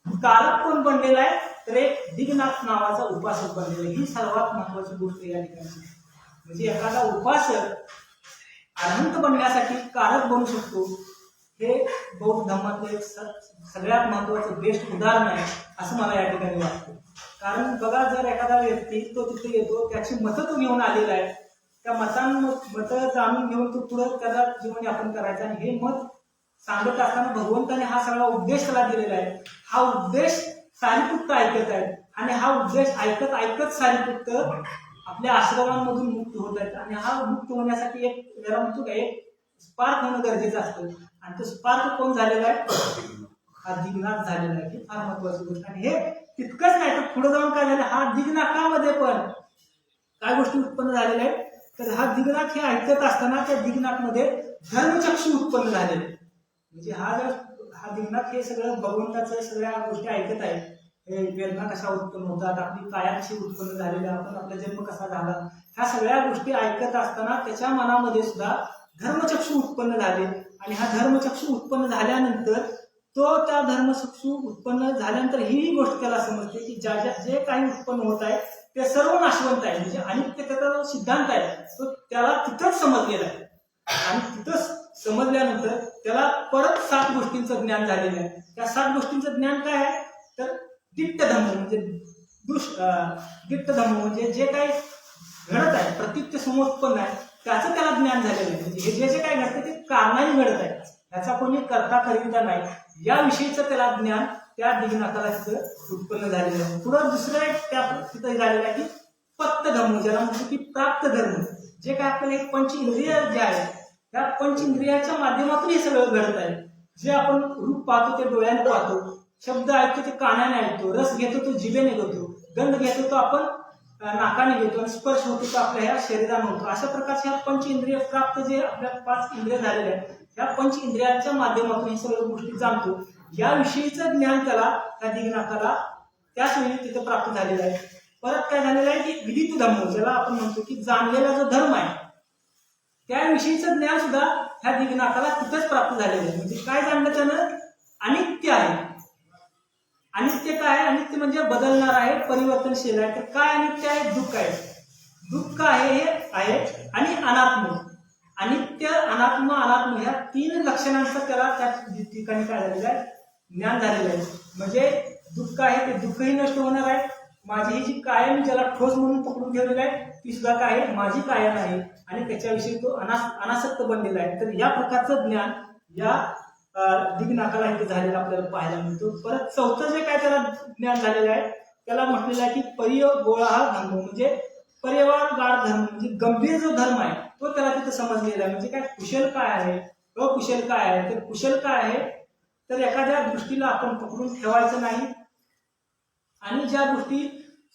कारक कोण बनलेला आहे, तर एक दिग्नाथ नावाचा उपासक बनलेला आहे. ही सर्वात महत्वाची गोष्ट या ठिकाणी. म्हणजे एखादा उपासक अरहंत बनण्यासाठी कारक बनू शकतो, हे बौद्ध धर्मातलं सगळ्यात महत्वाचं बेस्ट उदाहरण आहे असं मला या ठिकाणी वाटतं. कारण बघा, जर एखादा व्यक्ती तो तिथे येतो, त्याची मतं तो घेऊन आलेला आहे, त्या मतं जाणून घेऊन तो पुढे त्याला जीवनयापन करायचं. आणि हे मत सांगत असताना भगवंताने हा सगळा उपदेश त्याला दिलेला आहे. हा उपदेश सारीपुत्र ऐकत आहेत, आणि हा उपदेश ऐकत सारीपुत्र आपल्या आश्रमांमधून मुक्त होत आहेत. आणि हा मुक्त होण्यासाठी एक स्पार्क होणं गरजेचं असतं. आणि तो स्पार्क कोण झालेला आहे, हा दिग्नाथ झालेला आहे. ही फार महत्वाची गोष्ट. आणि हे तितकंच नाही तर पुढे जाऊन काय झालं, हा दिग्नाथामध्ये पण काय गोष्टी उत्पन्न झालेल्या आहेत, तर हा दिग्नाथ हे ऐकत असताना त्या दिग्नाथमध्ये धर्मचक्षु उत्पन्न झालेले. म्हणजे हा दिग्नाथ हे सगळं भगवंताचं सगळ्या गोष्टी ऐकत आहे. हे वेदना कशा उत्पन्न होतात, आपली काया कशी उत्पन्न झालेली, आपला जन्म कसा झाला, ह्या सगळ्या गोष्टी ऐकत असताना त्याच्या मनामध्ये सुद्धा धर्मचक्षु उत्पन्न झाले. आणि हा धर्मचक्षु उत्पन्न झाल्यानंतर त्या धर्मचक्षु उत्पन्न झाल्यानंतर ही गोष्ट त्याला समजते की जे काही उत्पन्न होत आहे ते सर्व नाशवंत आहे. म्हणजे अनित्यतेचा जो सिद्धांत आहे तो त्याला तिथंच समजलेला आहे. आणि तिथंच समजल्यानंतर त्याला परत 7 गोष्टींचं ज्ञान झालेलं आहे. त्या 7 गोष्टींचं ज्ञान काय आहे, तर दिट्टधम्म म्हणजे दिट्टधम्म म्हणजे जे काही घडत आहे, प्रतीच्य समोत्पन्न आहे, त्याचं त्याला ज्ञान झालेलं आहे. म्हणजे हे जे काय घडतं ते कारणाने घडत आहे, याचा कोणी करता करिता नाही, या विषयीचं त्याला ज्ञान त्या दिग्नाथाला तिथं उत्पन्न झालेलं आहे. पुढं दुसरं एक त्या तिथं झालेलं आहे की पत्त धर्म, ज्याला म्हणतो की प्राप्त धर्म. जे काय आपल्याला एक पंच इंद्रिय जे आहे त्या पंच इंद्रियाच्या माध्यमातून हे सगळं घडत आहे. जे आपण रूप पाहतो ते डोळ्याने पाहतो, शब्द ऐकतो ते कानाने ऐकतो, रस घेतो तो जिभेने घेतो, गंध घेतो तो आपण नाकाने घेतो, आणि स्पर्श होतो तो आपल्या ह्या शरीराने होतो. अशा प्रकारचे ह्या पंच इंद्रिय प्राप्त जे आपल्या 5 इंद्रिय झालेले आहेत, या पंच इंद्रियांच्या माध्यमातून हे सगळ्या गोष्टी जाणतो. याविषयीचं ज्ञान त्याला त्या दिगनाथाला त्याच वेळी तिथे प्राप्त झालेलं आहे. परत काय झालेलं आहे की विदित धर्म, ज्याला आपण म्हणतो की जाणलेला जो धर्म आहे त्याविषयीचं ज्ञान सुद्धा ह्या दिगनाथाला तिथंच प्राप्त झालेलं आहे. म्हणजे काय जाणलं त्यानं? अनित्य आहे. अनित्य काय आहे? अनित्य म्हणजे बदलणार आहे, परिवर्तनशील आहे. तर काय अनित्य आहे? दुःख आहे. दुःख आहे हे आहे आणि अनात्म, अनित्य, अनात्म, अनात्म ह्या तीन लक्षणांचं त्याला त्या ठिकाणी काय झालेलं आहे? ज्ञान झालेलं आहे. म्हणजे दुःख आहे ते दुःखही नष्ट होणार आहे. माझी ही जी कायम ज्याला ठोस म्हणून पकडून ठेवलेलं आहे ती सुद्धा काय आहे? माझी कायम आहे आणि त्याच्याविषयी तो अनासक्त बनलेला आहे. तर या प्रकारचं ज्ञान या दिगनाथाला इथे झालेलं आपल्याला पाहायला मिळतो. परत चौथं जे काय त्याला ज्ञान झालेलं आहे त्याला म्हटलेलं आहे की परियोगोळा धर्म, म्हणजे पर्यावरण गाढ धर्म, म्हणजे गंभीर जो धर्म आहे तो त्याला तिथे समजलेला आहे. म्हणजे काय? कुशल काय आहे, अकुशल काय आहे. तर कुशल काय आहे तर एखाद्या दृष्टीला आपण पकडून ठेवायचं नाही आणि ज्या गोष्टी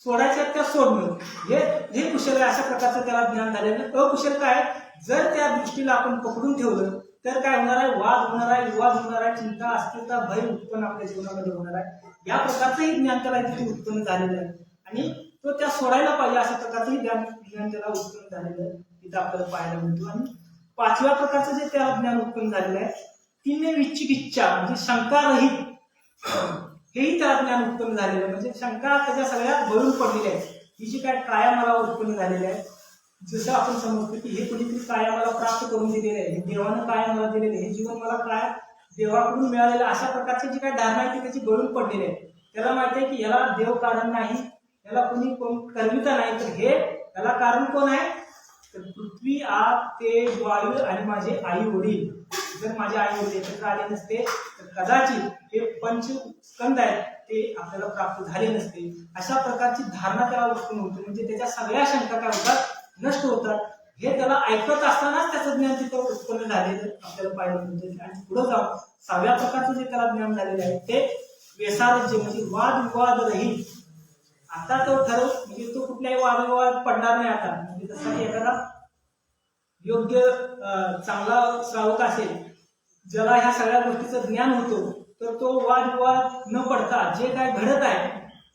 सोडायच्या त्या सोडणं, हे कुशल आहे. अशा प्रकारचं त्याला ज्ञान झालेलं आहे. अकुशल काय? जर त्या दृष्टीला आपण पकडून ठेवलं तर काय होणार आहे? वाद होणार आहे, विवाद होणार आहे, चिंता, अस्थिरता, भय उत्पन्न आपल्या जीवनामध्ये होणार आहे. या प्रकारचंही ज्ञान त्याला तिथे उत्पन्न झालेलं आहे आणि तो त्या सोडायला पाहिजे अशा प्रकारचंही ज्ञान त्याला उत्पन्न झालेलं आहे तिथं आपल्याला पाहायला मिळतो. आणि पाचव्या प्रकारचं जे त्याला ज्ञान उत्पन्न झालेलं आहे तिने विच्छिक इच्छा, म्हणजे शंकारहित, हेही त्याला ज्ञान उत्पन्न झालेलं आहे. म्हणजे शंका त्याच्या सगळ्यात भरून पडलेली आहे. ही जी काय काया मला उत्पन्न झालेली आहे, जसं आपण समजतो की हे कोणीतरी काया मला प्राप्त करून दिलेले आहे, हे देवानं काया मला दिलेले, हे जीवन मला काय देवाकडून मिळालेलं, अशा प्रकारची जी काय धारणा आहे ती त्याची गळून पडलेली आहे. त्याला माहिती आहे की याला देव कारण नाही, याला कोणी कोण कर्मिता नाही, तर हे याला कारण कोण आहे? तर पृथ्वी, आग, तेज, वायू आणि माझे आई वडील. जर माझे आई वडील एकत्र आले नसते तर कदाचित हे पंच स्कंद आहेत ते आपल्याला प्राप्त झाले नसते. अशा प्रकारची धारणा त्याला उत्पन्न होते. म्हणजे त्याच्या सगळ्या शंका काय होतात? नष्ट होतात. हे त्याला ऐकत असतानाच त्याचं ज्ञान तिथं उत्पन्न झालेलं आपल्याला पाहायला मिळतं. आणि पुढे जाऊन सहाव्या प्रकारचं जे त्याला ज्ञान झालेलं आहे ते वेसारज्य, म्हणजे वाद विवाद रहित. आता तो ठरव, म्हणजे तो कुठल्याही वादविवाद पडणार नाही आता. म्हणजे जसं की एखादा योग्य चांगला श्रावक असेल ज्याला ह्या सगळ्या गोष्टीचं ज्ञान होतं तर तो वादविवाद न पडता जे काय घडत आहे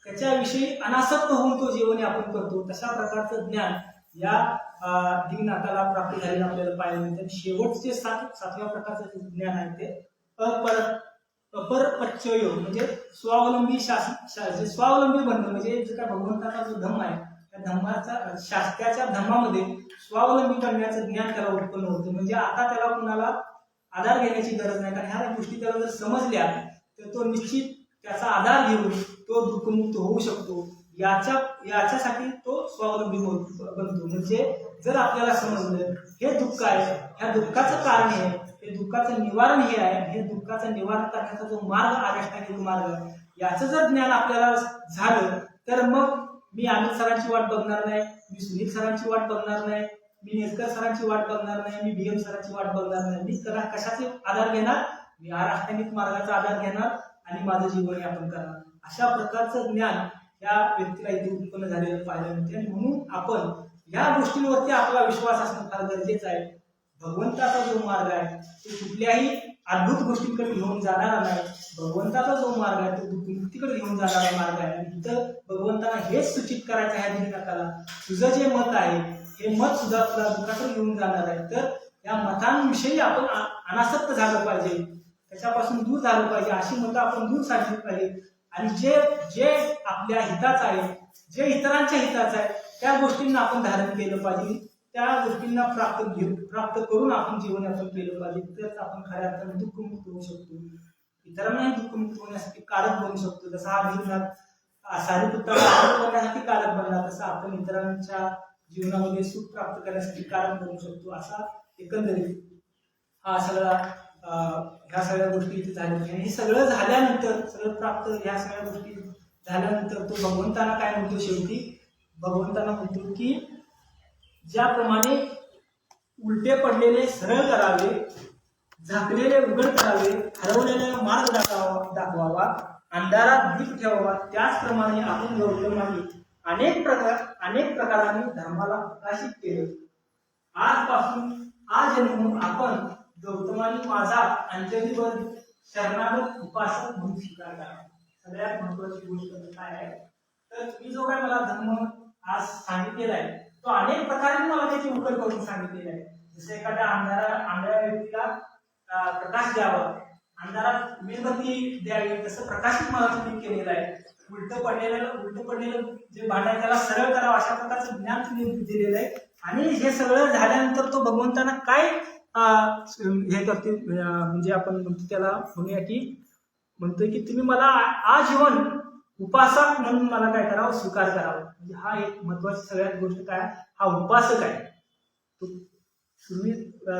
त्याच्याविषयी अनासक्त होऊन तो जीवन यापन करतो. तशा प्रकारचं ज्ञान या दिगनाथाला प्राप्त झालेलं आपल्याला पाहायला मिळतं. शेवटचे सातव्या प्रकारचं ज्ञान आहे ते अपरपच्चय, म्हणजे स्वावलंबी स्वावलंबी बनणं. म्हणजे जे काय भगवंताचा जो धम्म आहे त्या धम्माचा शास्त्राच्या धम्मामध्ये स्वावलंबी बनण्याचं ज्ञान त्याला उत्पन्न होतं. म्हणजे आता त्याला कुणाला आधार घेण्याची गरज नाही, कारण ह्या गोष्टी त्याला जर समजल्या तर तो निश्चित त्याचा आधार घेऊन तो दुःखमुक्त होऊ शकतो. याच्यासाठी तो स्वावलंबी बनतो. म्हणजे जर आपल्याला समजलं हे दुःख आहे, ह्या दुःखाचं कारण हे, हे दुःखाचं निवारण हे आहे, हे दुःखाचं निवारण करण्याचा जो मार्ग आराष्टांगिक मार्ग आहे, याचं जर ज्ञान आपल्याला झालं तर मग मी अमित सरांची वाट बघणार नाही, मी सुनील सरांची वाट बघणार नाही, मी नेसकर सरांची वाट बघणार नाही, मी BM सरांची वाट बघणार नाही. मी त्याला कशाचे आधार घेणार? मी आराष्टांगिक मार्गाचा आधार घेणार आणि माझं जीवन यापन करणार. अशा प्रकारचं ज्ञान या व्यक्तीला इथे उत्पन्न झालेलं पाहायला मिळते. आणि म्हणून आपण या गोष्टींवरती आपला विश्वास असणं फार गरजेचं आहे. भगवंताचा जो मार्ग आहे तो कुठल्याही अद्भुत गोष्टींकडे घेऊन जाणारा नाही. भगवंताचा जो मार्ग आहे तो दुःखमुक्तीकडे घेऊन जाणारा मार्ग आहे. आणि इथं भगवंताला हेच सूचित करायचं आहे दिगनाथाला, तुझं जे मत आहे हे मत सुद्धा तुला दुःखाकडे घेऊन जाणार आहे. तर या मतांविषयी आपण अनासक्त झालं पाहिजे, त्याच्यापासून दूर झालं पाहिजे, अशी मतं आपण दूर साधली पाहिजे. आणि जे जे आपल्या हिताचं आहे, जे इतरांच्या हिताचं आहे त्या गोष्टींना आपण धारण केलं पाहिजे, त्या गोष्टींना प्राप्त करून आपण जीवन यापन केलं पाहिजे. तरच आपण खऱ्या अर्थाने दुःखमुक्त होऊ शकतो, इतरांनाही दुःखमुक्त होण्यासाठी कारक बनू शकतो. जसा हा दिगनाथ सारीपुत्राला कारक बनण्यासाठी कारक बनला, तसा आपण इतरांच्या जीवनामध्ये सुख प्राप्त करण्यासाठी कारक बनू शकतो. असा एकंदरीत हा सगळा ह्या सगळ्या गोष्टी इथे झाल्या. आणि हे सगळं झाल्यानंतर, सगळं प्राप्त ह्या सगळ्या गोष्टी झाल्यानंतर तो भगवंतांना काय म्हणतो? शेवटी भगवंतांना म्हणतो की ज्याप्रमाणे उलटे पडलेले सरळ करावे, झाकलेले उघड करावे, हरवलेले मार्ग दाखवावा, अंधारात दीप ठेवावा, त्याचप्रमाणे आपण गौतमाने अनेक प्रकाराने धर्माला प्रकाशित केलं. आजपासून आज जन्म आपण गौतमाने माझा अंजलीवर शरणागत उपासक म्हणून स्वीकार करा. सगळ्यात महत्वाची गोष्ट काय आहे, तर तुम्ही जो काय मला धर्म आज सांगितलेला आहे तो अनेक प्रकारे मला त्याची उकल करून सांगितलेली आहे. जसं एखाद्या आंधळ्या व्यक्तीला प्रकाश द्यावा, अंधारात मेणबत्ती द्यावी, तसं प्रकाशित मला तुम्ही केलेलं आहे. उलट पडलेलं जे भांड आहे त्याला सरळ करावं अशा प्रकारचं ज्ञान तुम्ही दिलेलं आहे. आणि हे सगळं झाल्यानंतर तो भगवंतांना काय हे करते, म्हणजे आपण म्हणतो त्याला म्हणूया की म्हणतोय की तुम्ही मला आजीवन उपासक म्हणून मला काय करावं, स्वीकार करावं. म्हणजे हा एक महत्वाची सगळ्यात गोष्ट काय, हा उपासक आहे. तो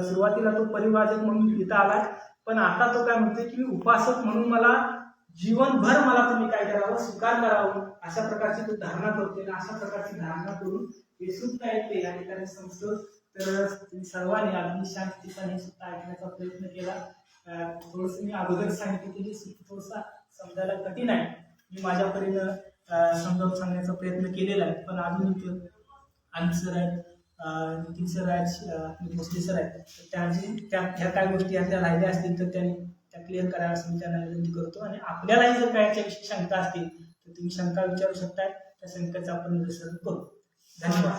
सुरुवातीला तो परिवारक म्हणून इथं आलाय, पण आता तो काय म्हणतोय की उपासक म्हणून मला जीवनभर मला तुम्ही काय करावं, स्वीकार करावं, अशा प्रकारची तो धारणा करतोय. अशा प्रकारची धारणा करून हे सुद्धा येते या ठिकाणी समजतो. तर तुम्ही सर्वांनी अगदी शांततेने सुद्धा ऐकण्याचा प्रयत्न केला. थोडस मी अगोदर सांगितलं की थोडसा समजायला कठीण आहे. मी माझ्या परीनं समजावून सांगण्याचा प्रयत्न केलेला आहे, पण अजून इथं अनिल सर आहेत, नितीन सर आहेत, भोसले सर आहेत, तर ह्या काय गोष्टी त्या राहिल्या असतील तर त्यांनी त्या क्लिअर कराव्या असं मी त्यांना विनंती करतो. आणि आपल्यालाही जर काय याच्याविषयी शंका असतील तर तुम्ही शंका विचारू शकता. त्या शंकेचा आपण निरसन करू. धन्यवाद.